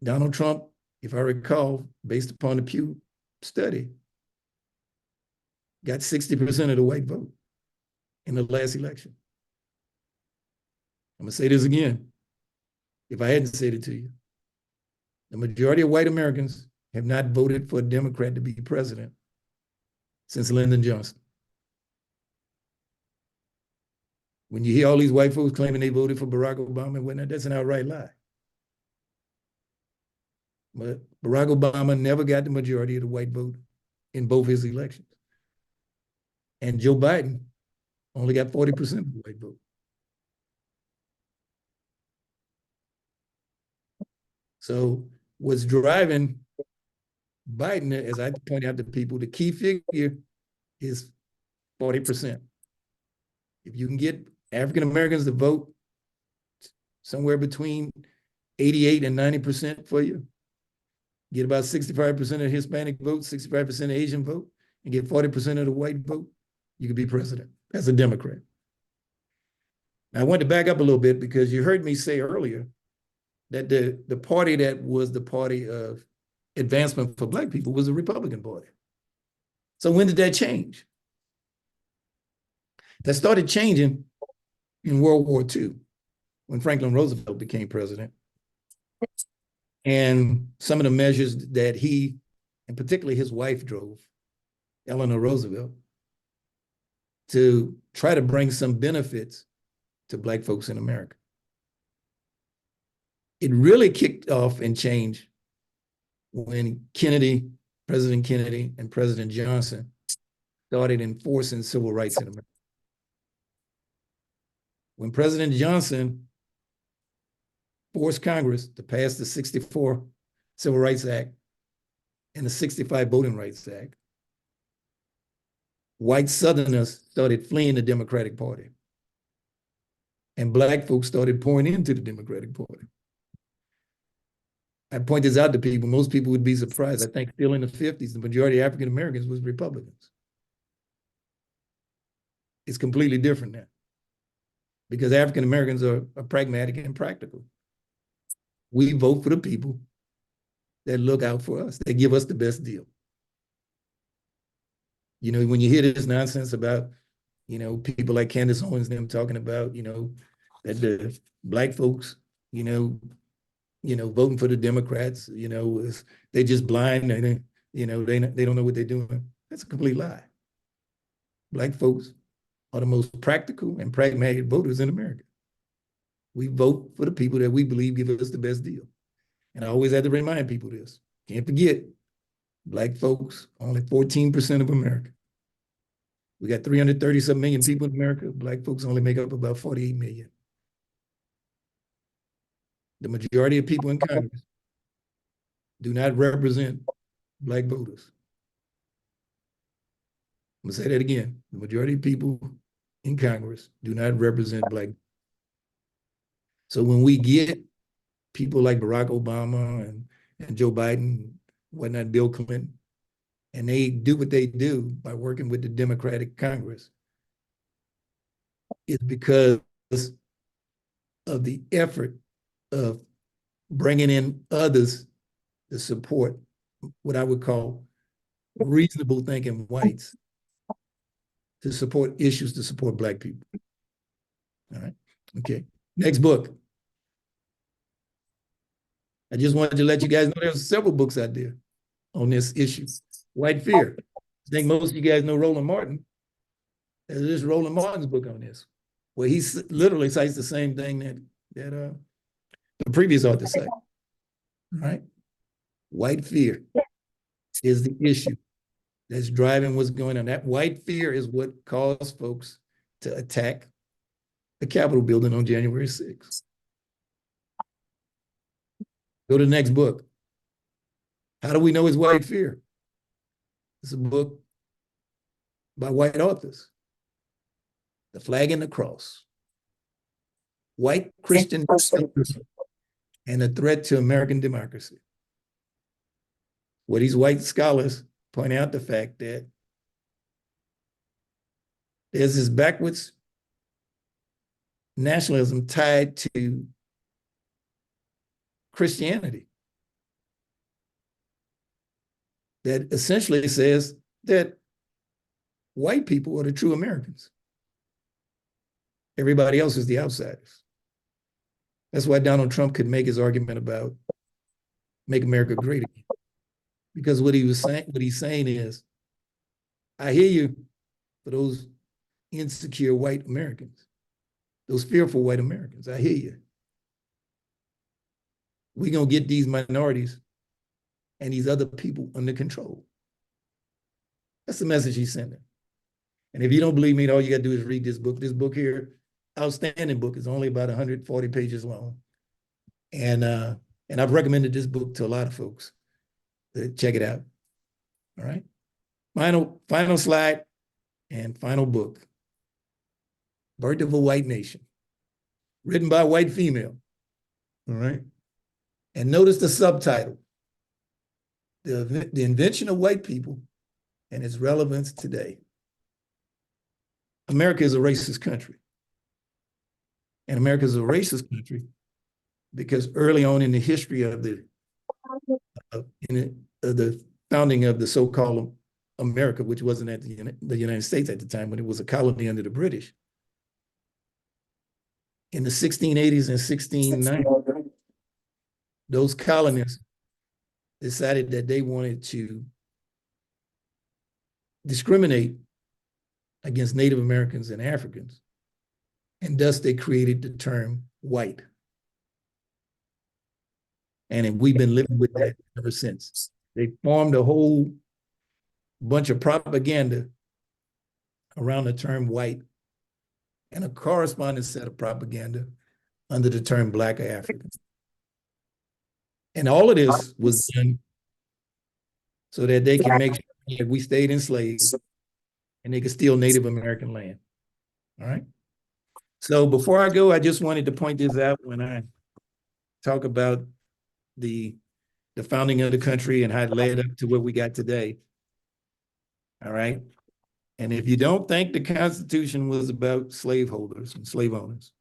Donald Trump, if I recall, based upon the Pew study, got 60% of the white vote in the last election. I'm gonna say this again, if I hadn't said it to you. The majority of white Americans have not voted for a Democrat to be president since Lyndon Johnson. When you hear all these white folks claiming they voted for Barack Obama and whatnot, that's an outright lie. But Barack Obama never got the majority of the white vote in both his elections. And Joe Biden only got 40% of the white vote. So what's driving Biden, as I point out to people, the key figure is 40%. If you can get African Americans to vote somewhere between 88 and 90% for you, get about 65% of Hispanic vote, 65% of Asian vote, and get 40% of the white vote, you could be president as a Democrat. Now, I want to back up a little bit because you heard me say earlier that the party that was the party of advancement for Black people was the Republican Party. So when did that change? That started changing in World War II when Franklin Roosevelt became president. And some of the measures that he, and particularly his wife, drove, Eleanor Roosevelt, to try to bring some benefits to Black folks in America. It really kicked off and changed when Kennedy, President Kennedy and President Johnson started enforcing civil rights in America. When President Johnson forced Congress to pass the 64 Civil Rights Act and the 65 Voting Rights Act, white Southerners started fleeing the Democratic Party. And Black folks started pouring into the Democratic Party. I point this out to people. Most people would be surprised. I think still in the 50s, the majority of African Americans was Republicans. It's completely different now because African Americans are pragmatic and practical. We vote for the people that look out for us, that give us the best deal. You know, when you hear this nonsense about, you know, people like Candace Owens and them talking about, you know, that the Black folks, you know, voting for the Democrats, you know, they're just blind and, you know, they don't know what they're doing. That's a complete lie. Black folks are the most practical and pragmatic voters in America. We vote for the people that we believe give us the best deal. And I always have to remind people this. Can't forget, Black folks, only 14% of America. We got 337 million people in America. Black folks only make up about 48 million. The majority of people in Congress do not represent Black voters. I'm gonna say that again. The majority of people in Congress do not represent Black. So when we get people like Barack Obama and Joe Biden, whatnot, Bill Clinton, and they do what they do by working with the Democratic Congress, it's because of the effort of bringing in others to support what I would call reasonable thinking whites to support issues to support Black people. All right. Okay. Next book. I just wanted to let you guys know there's several books out there on this issue. White Fear. I think most of you guys know Roland Martin. There's this Roland Martin's book on this, where he literally cites the same thing that the previous author cited. Right? White fear is the issue that's driving what's going on. That white fear is what caused folks to attack the Capitol building on January 6th. Go to the next book. How do we know it's white fear? It's a book by white authors. The Flag and the Cross. White Christian and a threat to American democracy. Where these white scholars point out the fact that there's this backwards nationalism tied to Christianity that essentially says that white people are the true Americans. Everybody else is the outsiders. That's why Donald Trump could make his argument about make America great again. Because what he's saying is, I hear you for those insecure white Americans, those fearful white Americans. I hear you. We're going to get these minorities and these other people under control. That's the message he's sending. And if you don't believe me, all you got to do is read this book. This book here, outstanding book, is only about 140 pages long. And I've recommended this book to a lot of folks. Check it out. All right. Final slide and final book. Birth of a White Nation. Written by a white female. All right. And notice the subtitle. The Invention of White People and its Relevance Today. America is a racist country. And America is a racist country because early on in the history of the founding of the so-called America, which wasn't at the United States at the time, when it was a colony under the British, in the 1680s and 1690s, those colonists decided that they wanted to discriminate against Native Americans and Africans, and thus they created the term white. And we've been living with that ever since. They formed a whole bunch of propaganda around the term white and a corresponding set of propaganda under the term Black or African. And all of this was done so that they can make sure that we stayed enslaved and they could steal Native American land. All right. So before I go, I just wanted to point this out when I talk about the founding of the country and how it led up to what we got today. All right. And if you don't think the Constitution was about slaveholders and slave owners,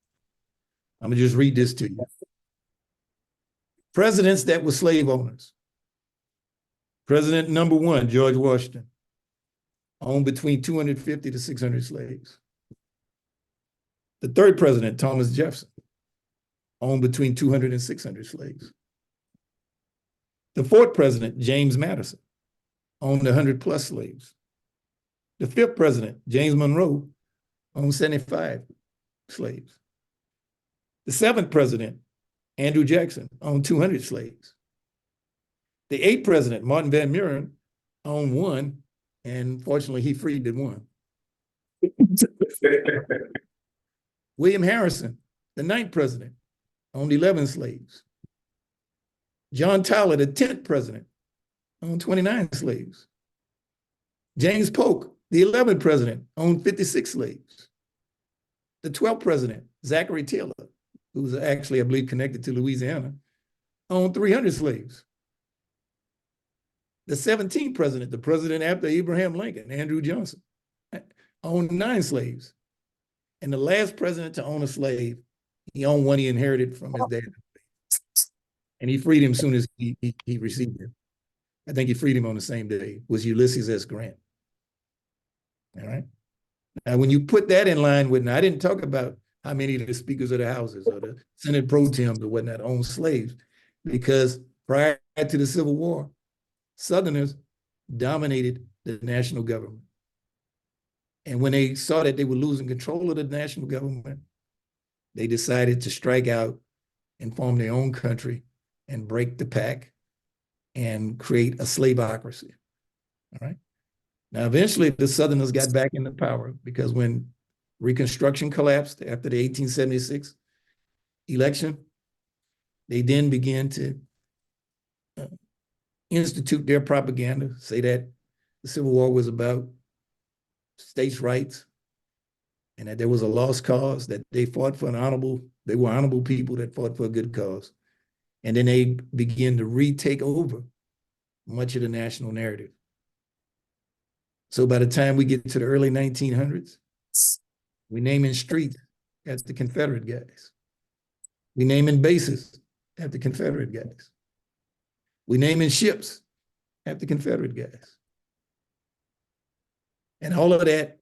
I'm gonna just read this to you. Presidents that were slave owners. President number one, George Washington, owned between 250 to 600 slaves. The third president, Thomas Jefferson, owned between 200 and 600 slaves. The fourth president, James Madison, owned 100 plus slaves. The fifth president, James Monroe, owned 75 slaves. The seventh president, Andrew Jackson, owned 200 slaves. The eighth president, Martin Van Buren, owned one, and fortunately he freed the one. William Harrison, the ninth president, owned 11 slaves. John Tyler, the 10th president, owned 29 slaves. James Polk, the 11th president, owned 56 slaves. The 12th president, Zachary Taylor, who was actually, I believe, connected to Louisiana, owned 300 slaves. The 17th president, the president after Abraham Lincoln, Andrew Johnson, owned 9 slaves. And the last president to own a slave, he owned one he inherited from his dad. And he freed him as soon as he received him. I think he freed him on the same day, was Ulysses S. Grant. All right. Now, when you put that in line with, now I didn't talk about how many of the speakers of the houses or the Senate pro tems or whatnot owned slaves, because prior to the Civil War, Southerners dominated the national government. And when they saw that they were losing control of the national government, they decided to strike out and form their own country and break the pack and create a slaveocracy. All right. Now, eventually, the Southerners got back into power because when Reconstruction collapsed after the 1876 election, they then began to institute their propaganda, say that the Civil War was about states' rights and that there was a lost cause, that they fought for they were honorable people that fought for a good cause. And then they began to retake over much of the national narrative. So by the time we get to the early 1900s, we naming streets after Confederate guys. We naming bases after Confederate guys. We naming ships after Confederate guys. And all of that,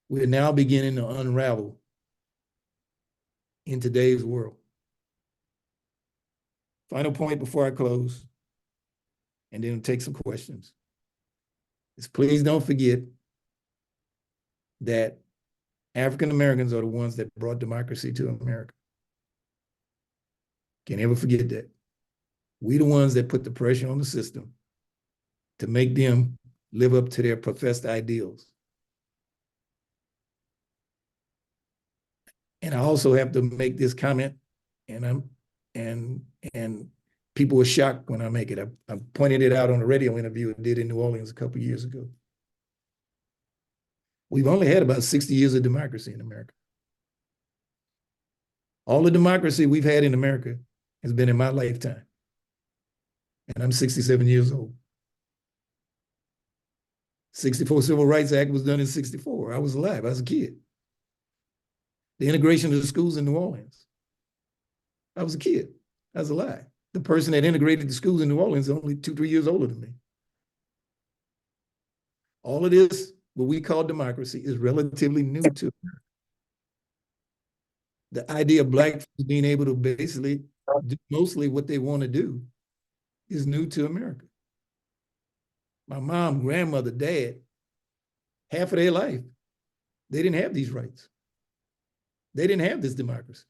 we're now beginning to unravel in today's world. Final point before I close, and then take some questions, is please don't forget that African Americans are the ones that brought democracy to America. Can't ever forget that. We the ones that put the pressure on the system to make them live up to their professed ideals. And I also have to make this comment, and people were shocked when I make it. I pointed it out on a radio interview I did in New Orleans a couple of years ago. We've only had about 60 years of democracy in America. All the democracy we've had in America has been in my lifetime. And I'm 67 years old. 64 Civil Rights Act was done in 64. I was alive, I was a kid. The integration of the schools in New Orleans. I was a kid, I was alive. The person that integrated the schools in New Orleans is only 2-3 years older than me. All of this, what we call democracy, is relatively new to America. The idea of Black folks being able to basically do mostly what they want to do is new to America. My mom, grandmother, dad, half of their life, they didn't have these rights. They didn't have this democracy.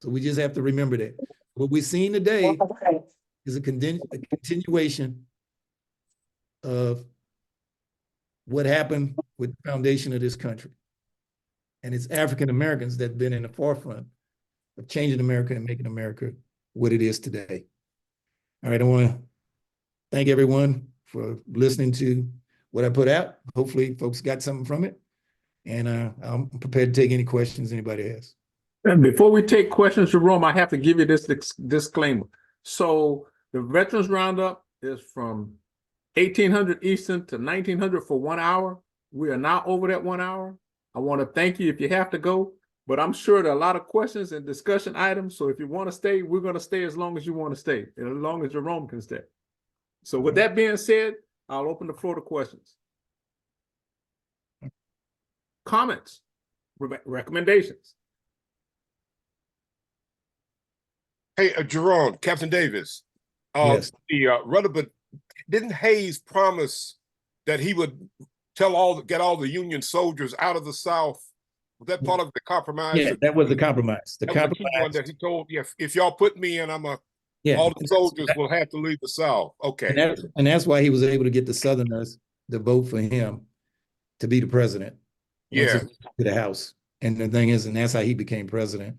So we just have to remember that. What we're seeing today is a continuation of what happened with the foundation of this country. And it's African Americans that have been in the forefront of changing America and making America what it is today. All right, I want to thank everyone for listening to what I put out. Hopefully folks got something from it. And I'm prepared to take any questions anybody has. And before we take questions, Jerome, I have to give you this disclaimer. So the Veterans Roundup is from 1800 Eastern to 1900 for 1 hour. We are now over that 1 hour. I want to thank you if you have to go, but I'm sure there are a lot of questions and discussion items. So if you want to stay, we're going to stay as long as you want to stay, and as long as Jerome can stay. So with that being said, I'll open the floor to questions. Comments, recommendations. Hey, Jerome, Captain Davis. Yes. The Roundup, didn't Hayes promise that he would get all the Union soldiers out of the South? Was that part of the compromise? Yeah, that was the compromise. The that was the compromise key one that he told, yeah, if y'all put me in, yeah, all the soldiers will have to leave the South. Okay. and that's why he was able to get the Southerners to vote for him to be the president. Yeah. To the House. And the thing is, and that's how he became president.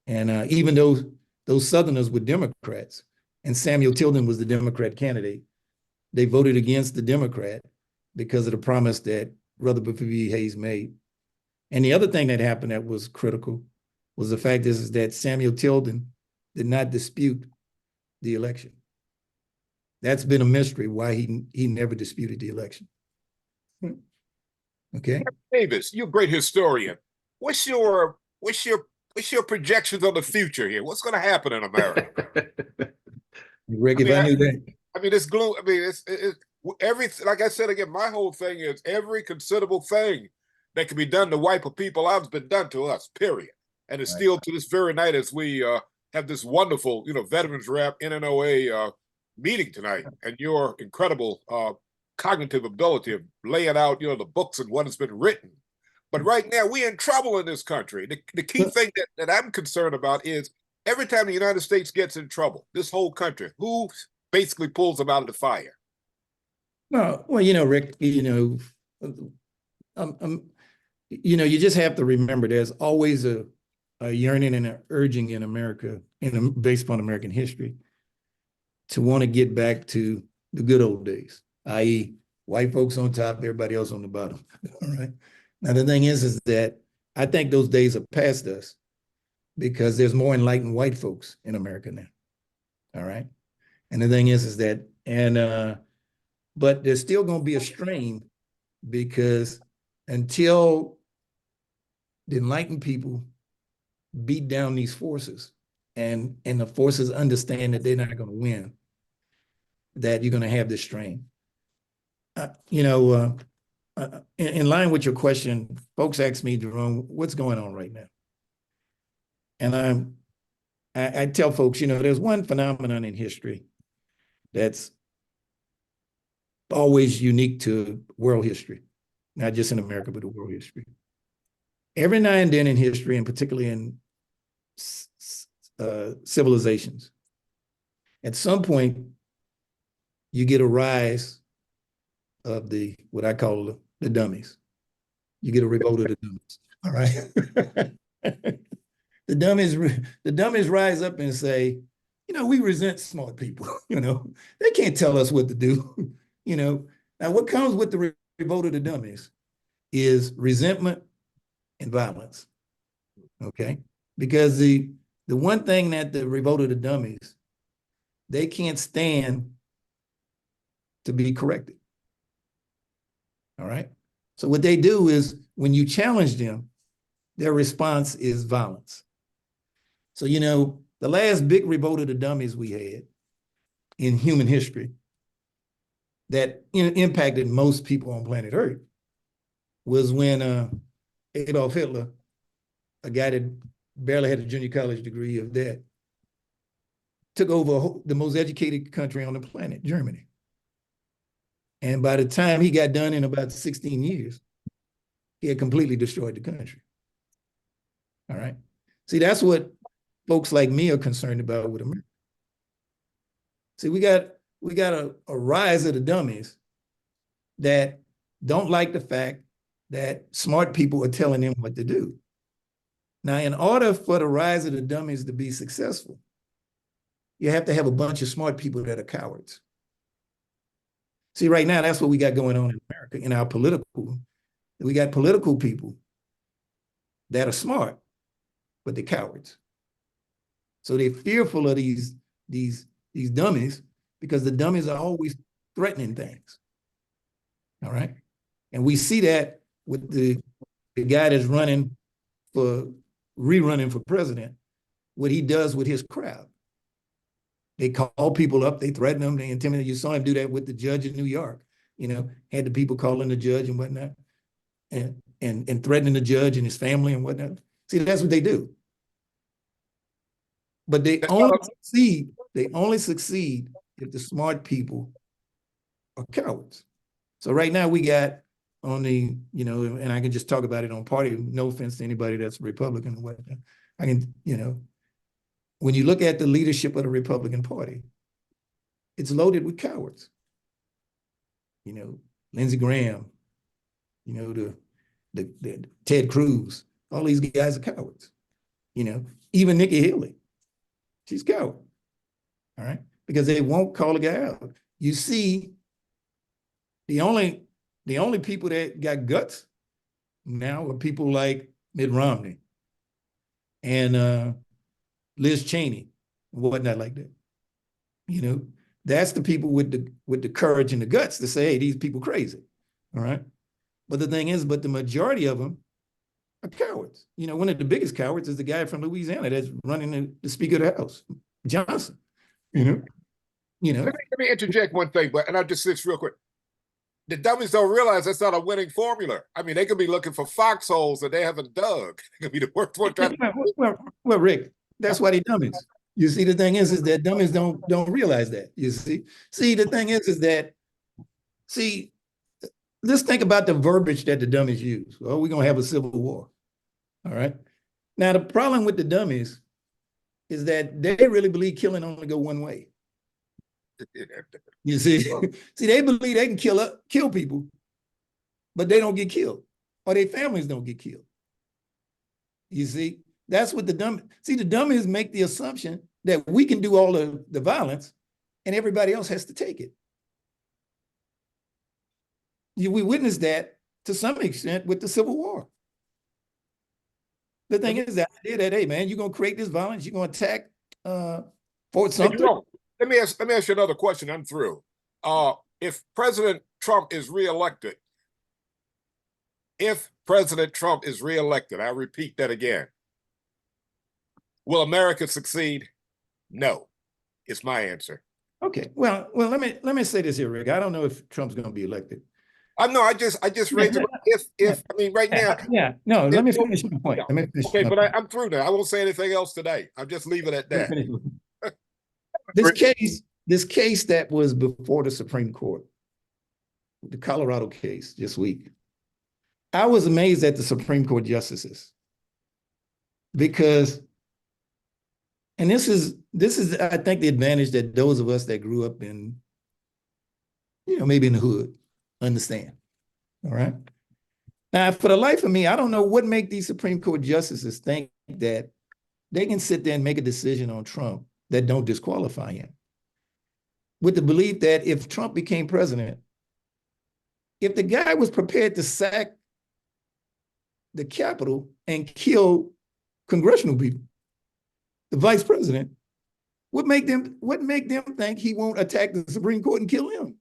And even though those Southerners were Democrats, and Samuel Tilden was the Democrat candidate, they voted against the Democrat because of the promise that Rutherford B. Hayes made. And the other thing that happened that was critical was the fact is that Samuel Tilden did not dispute the election. That's been a mystery why he never disputed the election. Okay. Davis, you're a great historian. What's your projections on the future here? What's going to happen in America? Rick, if I knew that. I mean, it's gloom. I mean, it's everything. Like I said again, my whole thing is every considerable thing that can be done to wipe a people out has been done to us. Period. And it's still to this very night as we have this wonderful, Veterans Rep NNOA meeting tonight, and your incredible cognitive ability of laying out, the books and what has been written. But right now, we're in trouble in this country. The key thing that I'm concerned about is every time the United States gets in trouble, this whole country, who basically pulls them out of the fire? No, well, Rick, you just have to remember there's always a yearning and an urging in America, based upon American history, to want to get back to the good old days, i.e., white folks on top, everybody else on the bottom. All right. Now, the thing is that I think those days are past us because there's more enlightened white folks in America now. All right. And the thing is that, but there's still going to be a strain because until the enlightened people beat down these forces and the forces understand that they're not going to win, that you're going to have this strain. In line with your question, folks ask me, Jerome, what's going on right now? And I tell folks, there's one phenomenon in history that's always unique to world history, not just in America, but the world history. Every now and then in history, and particularly in civilizations, at some point, you get a rise of what I call the dummies. You get a revolt of the dummies. All right. The dummies rise up and say, we resent smart people. They can't tell us what to do. Now what comes with the revolt of the dummies is resentment and violence. Okay. Because the one thing that the revolt of the dummies, they can't stand to be corrected. All right. So what they do is when you challenge them, their response is violence. So, the last big revolt of the dummies we had in human history that impacted most people on planet Earth was when Adolf Hitler, a guy that barely had a junior college degree of that, took over the most educated country on the planet, Germany. And by the time he got done in about 16 years, he had completely destroyed the country. All right. See, that's what folks like me are concerned about with America. See, we got a rise of the dummies that don't like the fact that smart people are telling them what to do. Now, in order for the rise of the dummies to be successful, You have to have a bunch of smart people that are cowards. See, right now, that's what we got going on in America, in our political. We got political people that are smart, but they're cowards. So they're fearful of these dummies because the dummies are always threatening things. All right. And we see that with the guy that's rerunning for president, what he does with his crowd. They call people up, they threaten them, they intimidate. You saw him do that with the judge in New York, had the people calling the judge and whatnot, and threatening the judge and his family and whatnot. See, that's what they do. But they only succeed if the smart people are cowards. So right now we got on the, and I can just talk about it on party, no offense to anybody that's Republican or whatnot. I can, when you look at the leadership of the Republican Party, it's loaded with cowards. Lindsey Graham, the Ted Cruz, all these guys are cowards. Even Nikki Haley, she's a coward. All right, because they won't call a guy out. You see, the only people that got guts now are people like Mitt Romney and Liz Cheney and whatnot like that. That's the people with the courage and the guts to say, hey, these people crazy. All right. But the thing is, the majority of them are cowards. One of the biggest cowards is the guy from Louisiana that's running the Speaker of the House, Johnson. Let me interject one thing, and I'll just say this real quick. The dummies don't realize that's not a winning formula. I mean, they could be looking for foxholes that they haven't dug. It could be the worst one trying to. Well, Rick, that's why they dummies. You see, the thing is that dummies don't realize that. You see, the thing is that, let's think about the verbiage that the dummies use. Well, we're gonna have a civil war. All right. Now, the problem with the dummies is that they really believe killing only go one way. You see, they believe they can kill people, but they don't get killed, or their families don't get killed. You see, that's what the dummies make the assumption that we can do all of the violence and everybody else has to take it. We witnessed that to some extent with the Civil War. The thing is that idea that, hey man, you're gonna create this violence, you're gonna attack Fort Sumter. Let me ask you another question. I'm through. If President Trump is reelected, I repeat that again, will America succeed? No, it's my answer. Okay. Well, let me say this here, Rick. I don't know if Trump's going to be elected. I just raised it. I mean, right now. Yeah. No. Let me finish my point. Okay, but I'm through now. I won't say anything else today. I'll just leave it at that. This case that was before the Supreme Court, the Colorado case this week, I was amazed at the Supreme Court justices because, and this is I think the advantage that those of us that grew up in, maybe in the hood, understand. All right. Now, for the life of me, I don't know what make these Supreme Court justices think that they can sit there and make a decision on Trump that don't disqualify him, with the belief that if Trump became president, if the guy was prepared to sack the Capitol and kill congressional people, the vice president, what make them think he won't attack the Supreme Court and kill him?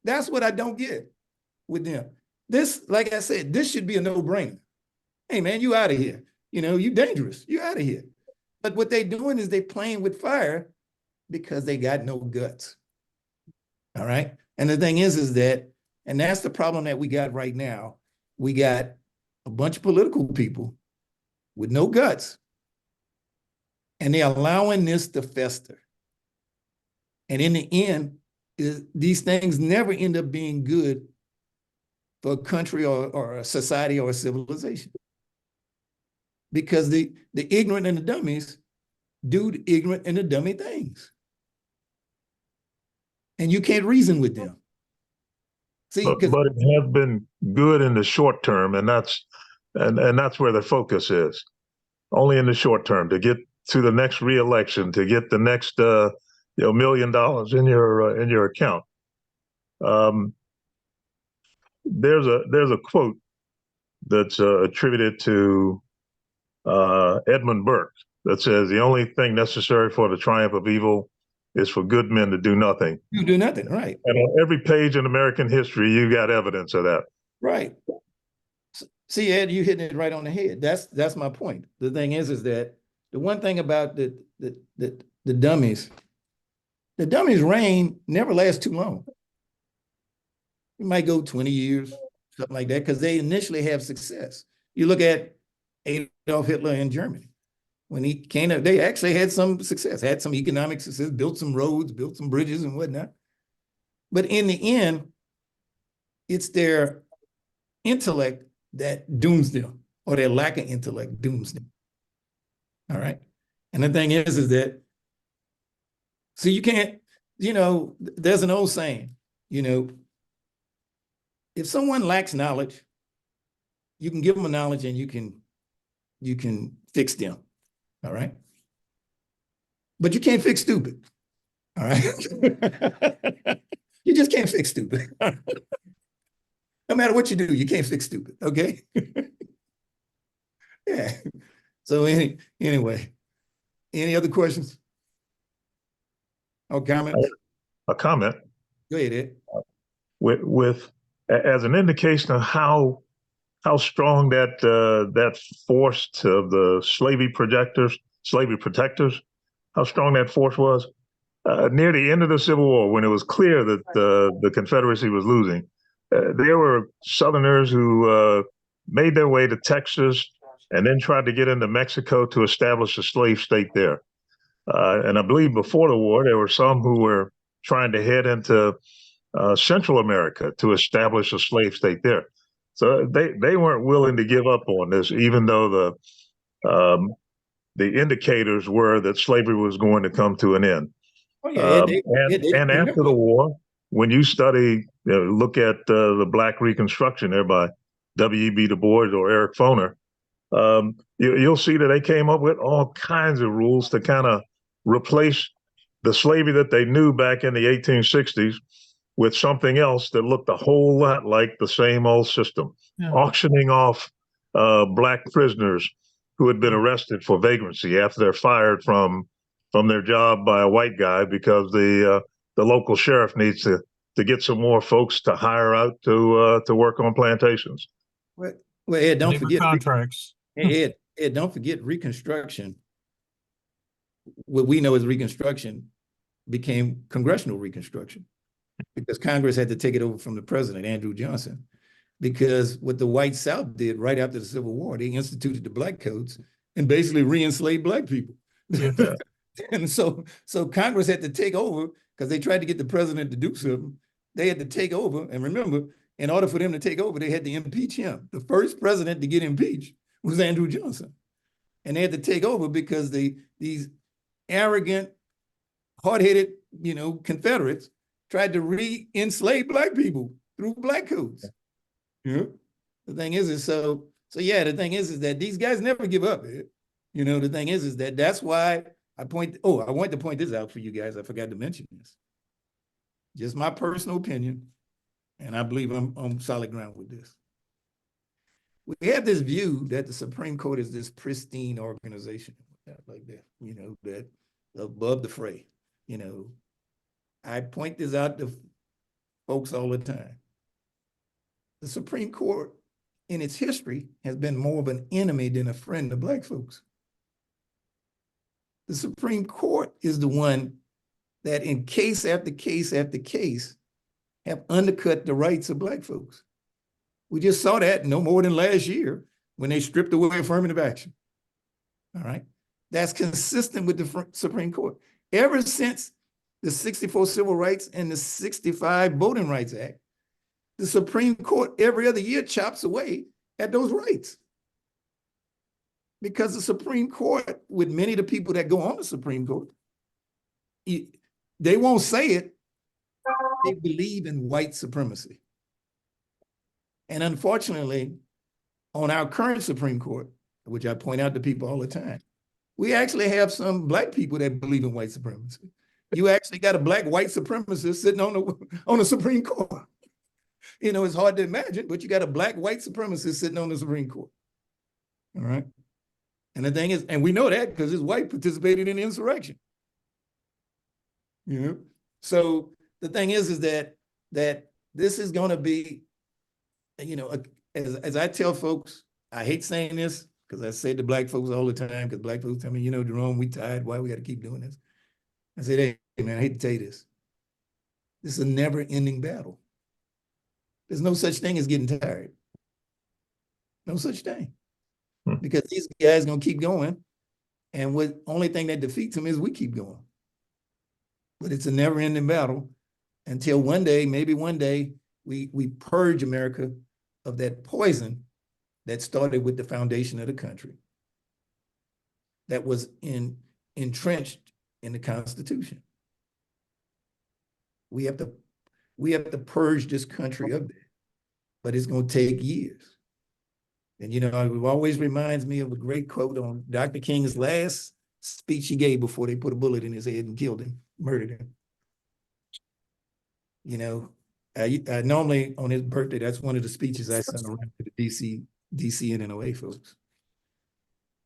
That's what I don't get with them. This, like I said, this should be a no-brainer. Hey man, you out of here. You dangerous. You out of here. But what they doing is they playing with fire because they got no guts. All right. And the thing is that, and that's the problem that we got right now. We got a bunch of political people with no guts, and they're allowing this to fester. And in the end, these things never end up being good for a country or a society or a civilization. Because the ignorant and the dummies do the ignorant and the dummy things. And you can't reason with them. See, but it has been good in the short term, and that's where the focus is. Only in the short term, to get to the next reelection to get the next $1 million in your account. There's a quote that's attributed to Edmund Burke that says the only thing necessary for the triumph of evil is for good men to do nothing. You do nothing, right? And on every page in American history, you got evidence of that. Right. See, Ed, you hitting it right on the head. That's my point. The thing is that the one thing about the dummies reign never lasts too long. It might go 20 years, something like that, because they initially have success. You look at Adolf Hitler in Germany. When he came up, they actually had some success, had some economic success, built some roads, built some bridges and whatnot. But in the end, it's their intellect that dooms them, or their lack of intellect dooms them. All right. And the thing is that, so you can't, there's an old saying, if someone lacks knowledge, you can give them a knowledge and you can fix them. All right. But you can't fix stupid. All right. You just can't fix stupid. No matter what you do, you can't fix stupid. Okay. Yeah. So anyway, any other questions or comments? A comment. Go ahead, Ed. With as an indication of how strong that force of the slavery protectors, how strong that force was. Near the end of the Civil War, when it was clear that the Confederacy was losing, there were Southerners who made their way to Texas and then tried to get into Mexico to establish a slave state there. And I believe before the war, there were some who were trying to head into Central America to establish a slave state there. So they weren't willing to give up on this, even though the indicators were that slavery was going to come to an end. Oh, yeah, and after the war, when you study, look at the Black Reconstruction there by W.E.B. Du Bois or Eric Foner, you'll see that they came up with all kinds of rules to kind of replace the slavery that they knew back in the 1860s with something else that looked a whole lot like the same old system, auctioning off Black prisoners who had been arrested for vagrancy after they're fired from their job by a white guy because the local sheriff needs to get some more folks to hire out to work on plantations. Well, Ed, don't forget contracts. Ed, don't forget Reconstruction. What we know as Reconstruction became Congressional Reconstruction because Congress had to take it over from the president, Andrew Johnson, because what the white South did right after the Civil War, they instituted the Black Codes and basically re-enslaved Black people. Yeah. And so Congress had to take over because they tried to get the president to do something. They had to take over. And remember, in order for them to take over, they had to impeach him. The first president to get impeached was Andrew Johnson. And they had to take over because these arrogant, hard-headed, Confederates tried to re-enslave Black people through Black codes. Yeah. The thing is so yeah, the thing is that these guys never give up. The thing is that that's why I wanted to point this out for you guys. I forgot to mention this. Just my personal opinion, and I believe I'm on solid ground with this. We have this view that the Supreme Court is this pristine organization, like that, that above the fray. I point this out to folks all the time. The Supreme Court, in its history, has been more of an enemy than a friend to Black folks. The Supreme Court is the one that in case after case after case have undercut the rights of Black folks. We just saw that no more than last year when they stripped away affirmative action. All right. That's consistent with the Supreme Court. Ever since the 64 Civil Rights and the 65 Voting Rights Act, the Supreme Court every other year chops away at those rights. Because the Supreme Court, with many of the people that go on the Supreme Court, they won't say it, they believe in white supremacy. And unfortunately, on our current Supreme Court, which I point out to people all the time, We actually have some black people that believe in white supremacy. You actually got a black white supremacist sitting on the Supreme Court. You know, it's hard to imagine, but you got a black white supremacist sitting on the Supreme Court. All right. And the thing is, and we know that because his wife participated in the insurrection. You know, so the thing is that this is going to be, you know, as I tell folks, I hate saying this because I say to black folks all the time, because black folks tell me, you know, Jerome, we tired. Why we got to keep doing this? I said, hey, man, I hate to tell you this. This is a never-ending battle. There's no such thing as getting tired. No such thing. Because these guys going to keep going. And what only thing that defeats them is we keep going. But it's a never-ending battle until one day, maybe one day, we purge America of that poison that started with the foundation of the country, that was entrenched in the Constitution. We have to purge this country of that, but it's going to take years. And you know, it always reminds me of a great quote on Dr. King's last speech he gave before they put a bullet in his head and killed him, murdered him. You know, I normally on his birthday, that's one of the speeches I sent around to the DC and NOA folks,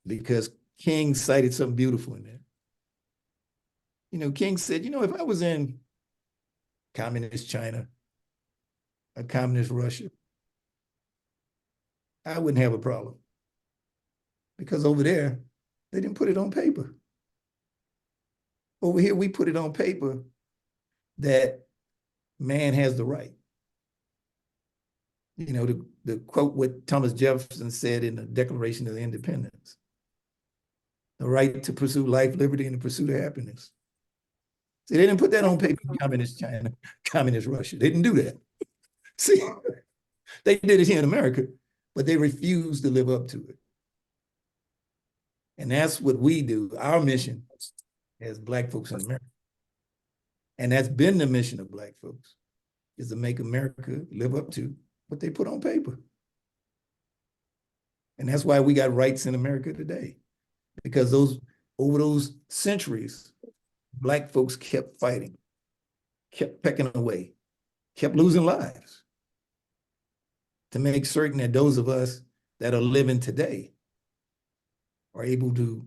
because King cited something beautiful in there. You know, King said, you know, if I was in communist China or communist Russia, I wouldn't have a problem, because over there, they didn't put it on paper. Over here, we put it on paper that man has the right. You know, the quote what Thomas Jefferson said in the Declaration of Independence: the right to pursue life, liberty, and the pursuit of happiness. See, they didn't put that on paper in communist China, communist Russia. They didn't do that. See, they did it here in America, but they refused to live up to it. And that's what we do. Our mission as Black folks in America, and that's been the mission of Black folks, is to make America live up to what they put on paper. And that's why we got rights in America today, because over those centuries, Black folks kept fighting, kept pecking away, kept losing lives to make certain that those of us that are living today are able to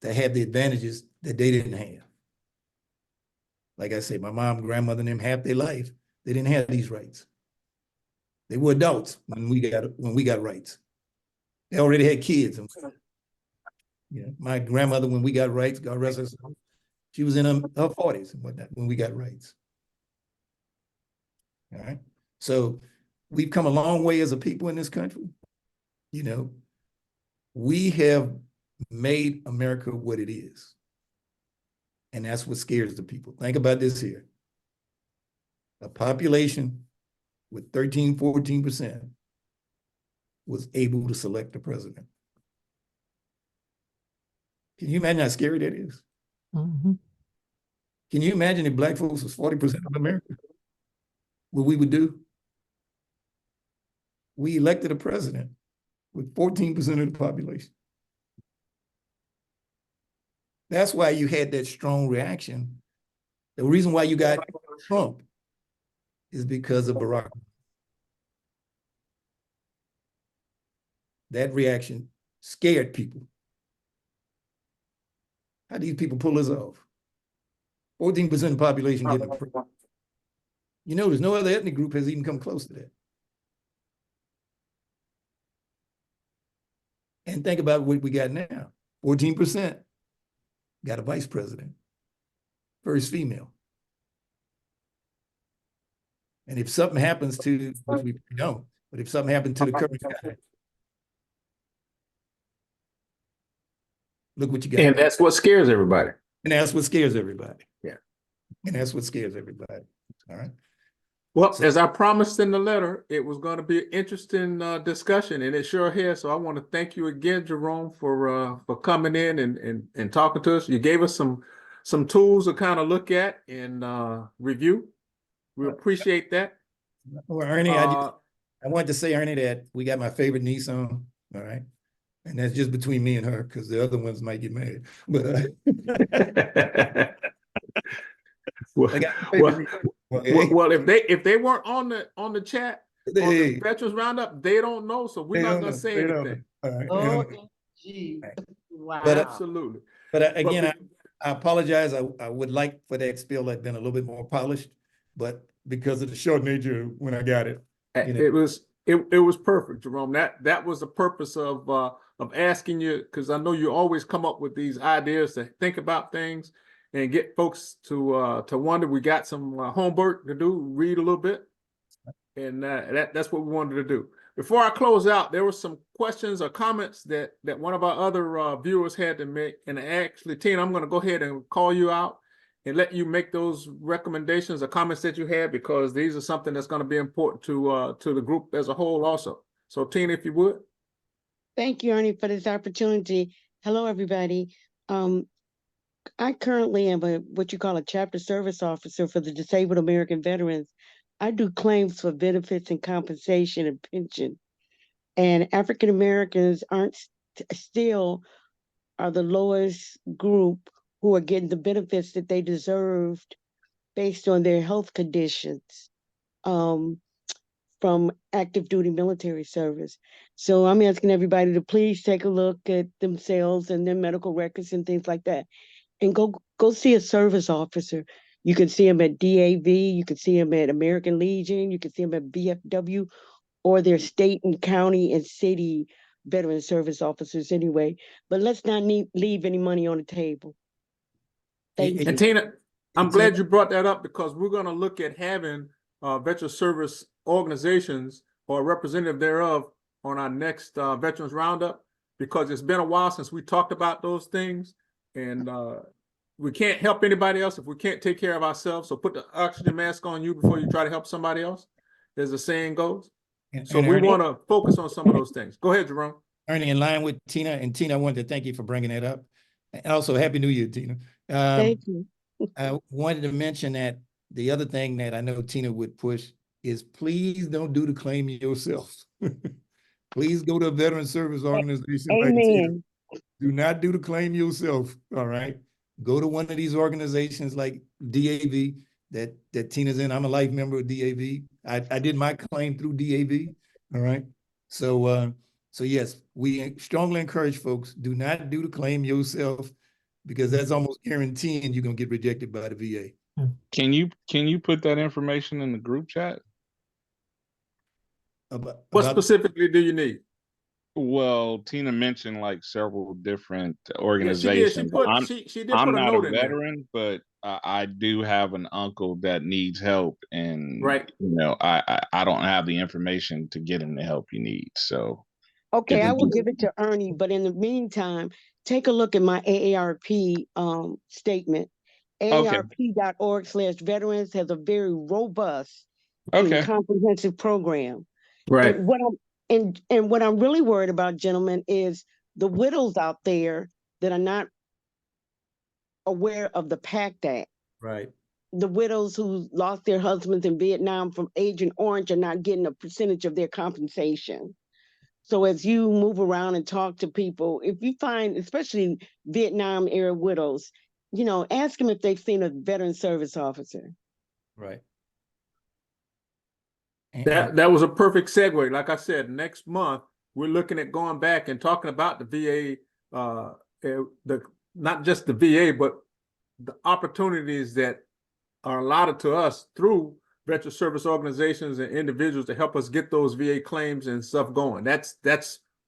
have the advantages that they didn't have. Like I said, my mom, grandmother, and them, half their life, they didn't have these rights. They were adults when we got rights. They already had kids. You know, my grandmother, when we got rights, God rest her soul, she was in her 40s and whatnot when we got rights. All right. So we've come a long way as a people in this country. You know, we have made America what it is. And that's what scares the people. Think about this here. A population with 13, 14% was able to select the president. Can you imagine how scary that is? Mm-hmm. Can you imagine if Black folks was 40% of America? What we would do? We elected a president with 14% of the population. That's why you had that strong reaction. The reason why you got Trump is because of Barack. That reaction scared people. How do these people pull this off? 14% of the population getting a president. You know, there's no other ethnic group has even come close to that. And think about what we got now. 14% got a vice president, first female. And if something happens to, which we don't, but if something happened to the current guy, look what you got. And that's what scares everybody. And that's what scares everybody. Yeah. And that's what scares everybody. All right. Well, so, as I promised in the letter, it was going to be an interesting discussion, and it sure has. So I want to thank you again, Jerome, for coming in and talking to us. You gave us some tools to kind of look at and review. We appreciate that. Well, Ernie, I wanted to say, Ernie, that we got my favorite Nissan. All right. And that's just between me and her, because the other ones might get mad. But Well, I got well, okay. well, if they weren't on the chat on the They, Veterans Roundup, they don't know, so we're they not don't gonna know. say They don't anything. know. All right. They don't know. OMG. Wow. But, Absolutely. But again, But I apologize. I would like for that spiel to have been a little bit more polished, but because of the short nature when I got it, you know. it was perfect, Jerome. That was the purpose of asking you, because I know you always come up with these ideas to think about things and get folks to wonder. We got some homework to do, read a little bit, and that's what we wanted to do. Before I close out, there were some questions or comments that one of our other viewers had to make, and actually, Tina, I'm going to go ahead and call you out and let you make those recommendations or comments that you had, because these are something that's going to be important to the group as a whole also. So Tina, if you would. Thank you, Ernie, for this opportunity. Hello, everybody. I currently am what you call a chapter service officer for the Disabled American Veterans. I do claims for benefits and compensation and pension. And African Americans still are the lowest group who are getting the benefits that they deserved based on their health conditions from active duty military service. So I'm asking everybody to please take a look at themselves and their medical records and things like that, and go see a service officer. You can see them at DAV, you can see them at American Legion, you can see them at VFW, or their state and county and city veteran service officers anyway. But let's not leave any money on the table. Thank And you. Tina, I'm glad you brought that up, because we're going to look at having veteran service organizations or a representative thereof on our next Veterans Roundup, because it's been a while since we talked about those things, and we can't help anybody else if we can't take care of ourselves. So put the oxygen mask on you before you try to help somebody else, as the saying goes. So we want to focus on some of those things. Go ahead, Jerome. Ernie, in line with Tina, and Tina, I wanted to thank you for bringing that up. And also, Happy New Year, Tina. Thank you. I wanted to mention that the other thing that I know Tina would push is please don't do the claim yourself. Please go to a veteran service organization like Tina. Amen. Do not do the claim yourself, all right? Go to one of these organizations like DAV that Tina's in. I'm a life member of DAV. I did my claim through DAV, all right? So yes, we strongly encourage folks, do not do the claim yourself, because that's almost guaranteeing you're gonna get rejected by the VA. Can you put that information in the group chat? What specifically do you need? Well, Tina mentioned like several different Yeah, organizations. She did I'm put a not note a in there. veteran, but I do have an uncle that needs help, and Right. I don't have the information to get him the help he needs. So Okay, I will give it to Ernie, but in the meantime, take a look at my AARP statement. AARP.org/veterans has a very robust and comprehensive program. Right. And what I'm really worried about, gentlemen, is the widows out there that are not aware of the PACT Act. Right. The widows who lost their husbands in Vietnam from Agent Orange are not getting a percentage of their compensation. So as you move around and talk to people, if you find, especially Vietnam era widows, ask them if they've seen a veteran service officer. Right. That was a perfect segue. Like I said, next month we're looking at going back and talking about the VA, not just the VA, but the opportunities that are allotted to us through veteran service organizations and individuals to help us get those VA claims and stuff going. That's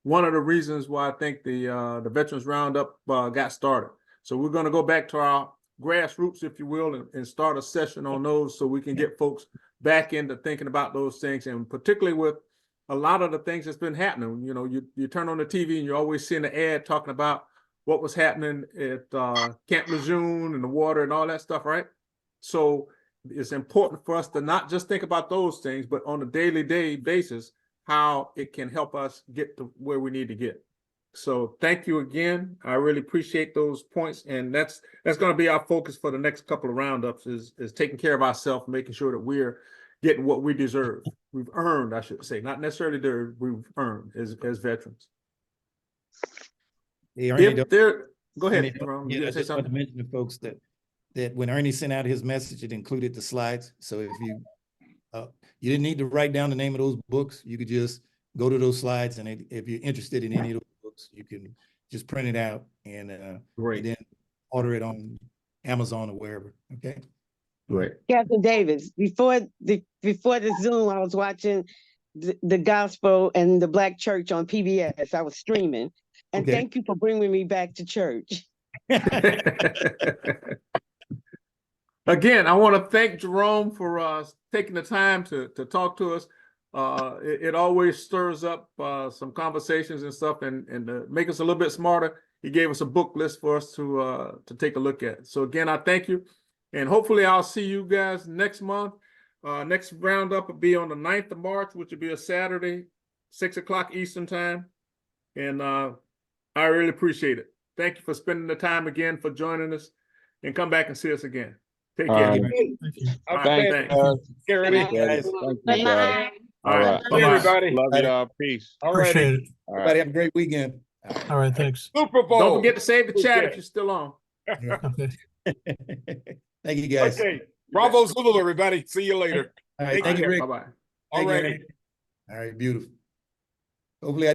one of the reasons why I think the Veterans Roundup got started. So we're going to go back to our grassroots, if you will, and start a session on those so we can get folks back into thinking about those things, and particularly with a lot of the things that's been happening. You turn on the TV and you're always seeing the ad talking about what was happening at Camp Lejeune and the water and all that stuff, right? So it's important for us to not just think about those things, but on a daily basis, how it can help us get to where we need to get. So thank you again. I really appreciate those points. And that's going to be our focus for the next couple of roundups is taking care of ourselves, making sure that we're getting what we deserve. We've earned, I should say, not necessarily we've earned as veterans. Hey, Ernie, If there, go Ernie, ahead, don't Jerome. forget, You I gonna say just want to something? mention to folks that when Ernie sent out his message, it included the slides. So if you didn't need to write down the name of those books, you could just go to those slides, and if you're interested in any of those books, you can just print it out and Great. then order it on Amazon or wherever. Okay. Great. Captain Davis, before the Zoom, I was watching the gospel and the Black church on PBS. I was streaming. And Okay. thank you for bringing me back to church. Again, I want to thank Jerome for taking the time to talk to us. It always stirs up some conversations and stuff, and to make us a little bit smarter. He gave us a book list for us to take a look at. So again, I thank you, and hopefully I'll see you guys next month. Next roundup will be on the 9th of March, which will be a Saturday, 6 o'clock Eastern time, and I really appreciate it. Thank you for spending the time again, for joining us, and come back and see us again. Take care. All right. All right, Thanks, thanks. Gary. Thank you, guys. Thank you, guys. All right. Bye, everybody. Love y'all. Peace. All righty. Appreciate it. All right. Everybody have a great weekend. All right, thanks. Super Bowl. Don't forget to save the chat Okay. if you're still on. Okay. Thank you, guys. Okay. Bravo Zulu, everybody. See you later. All right. Take Thank you, care. Rick. Bye-bye. All Thank you, righty. Ernie. All right. Beautiful. Hopefully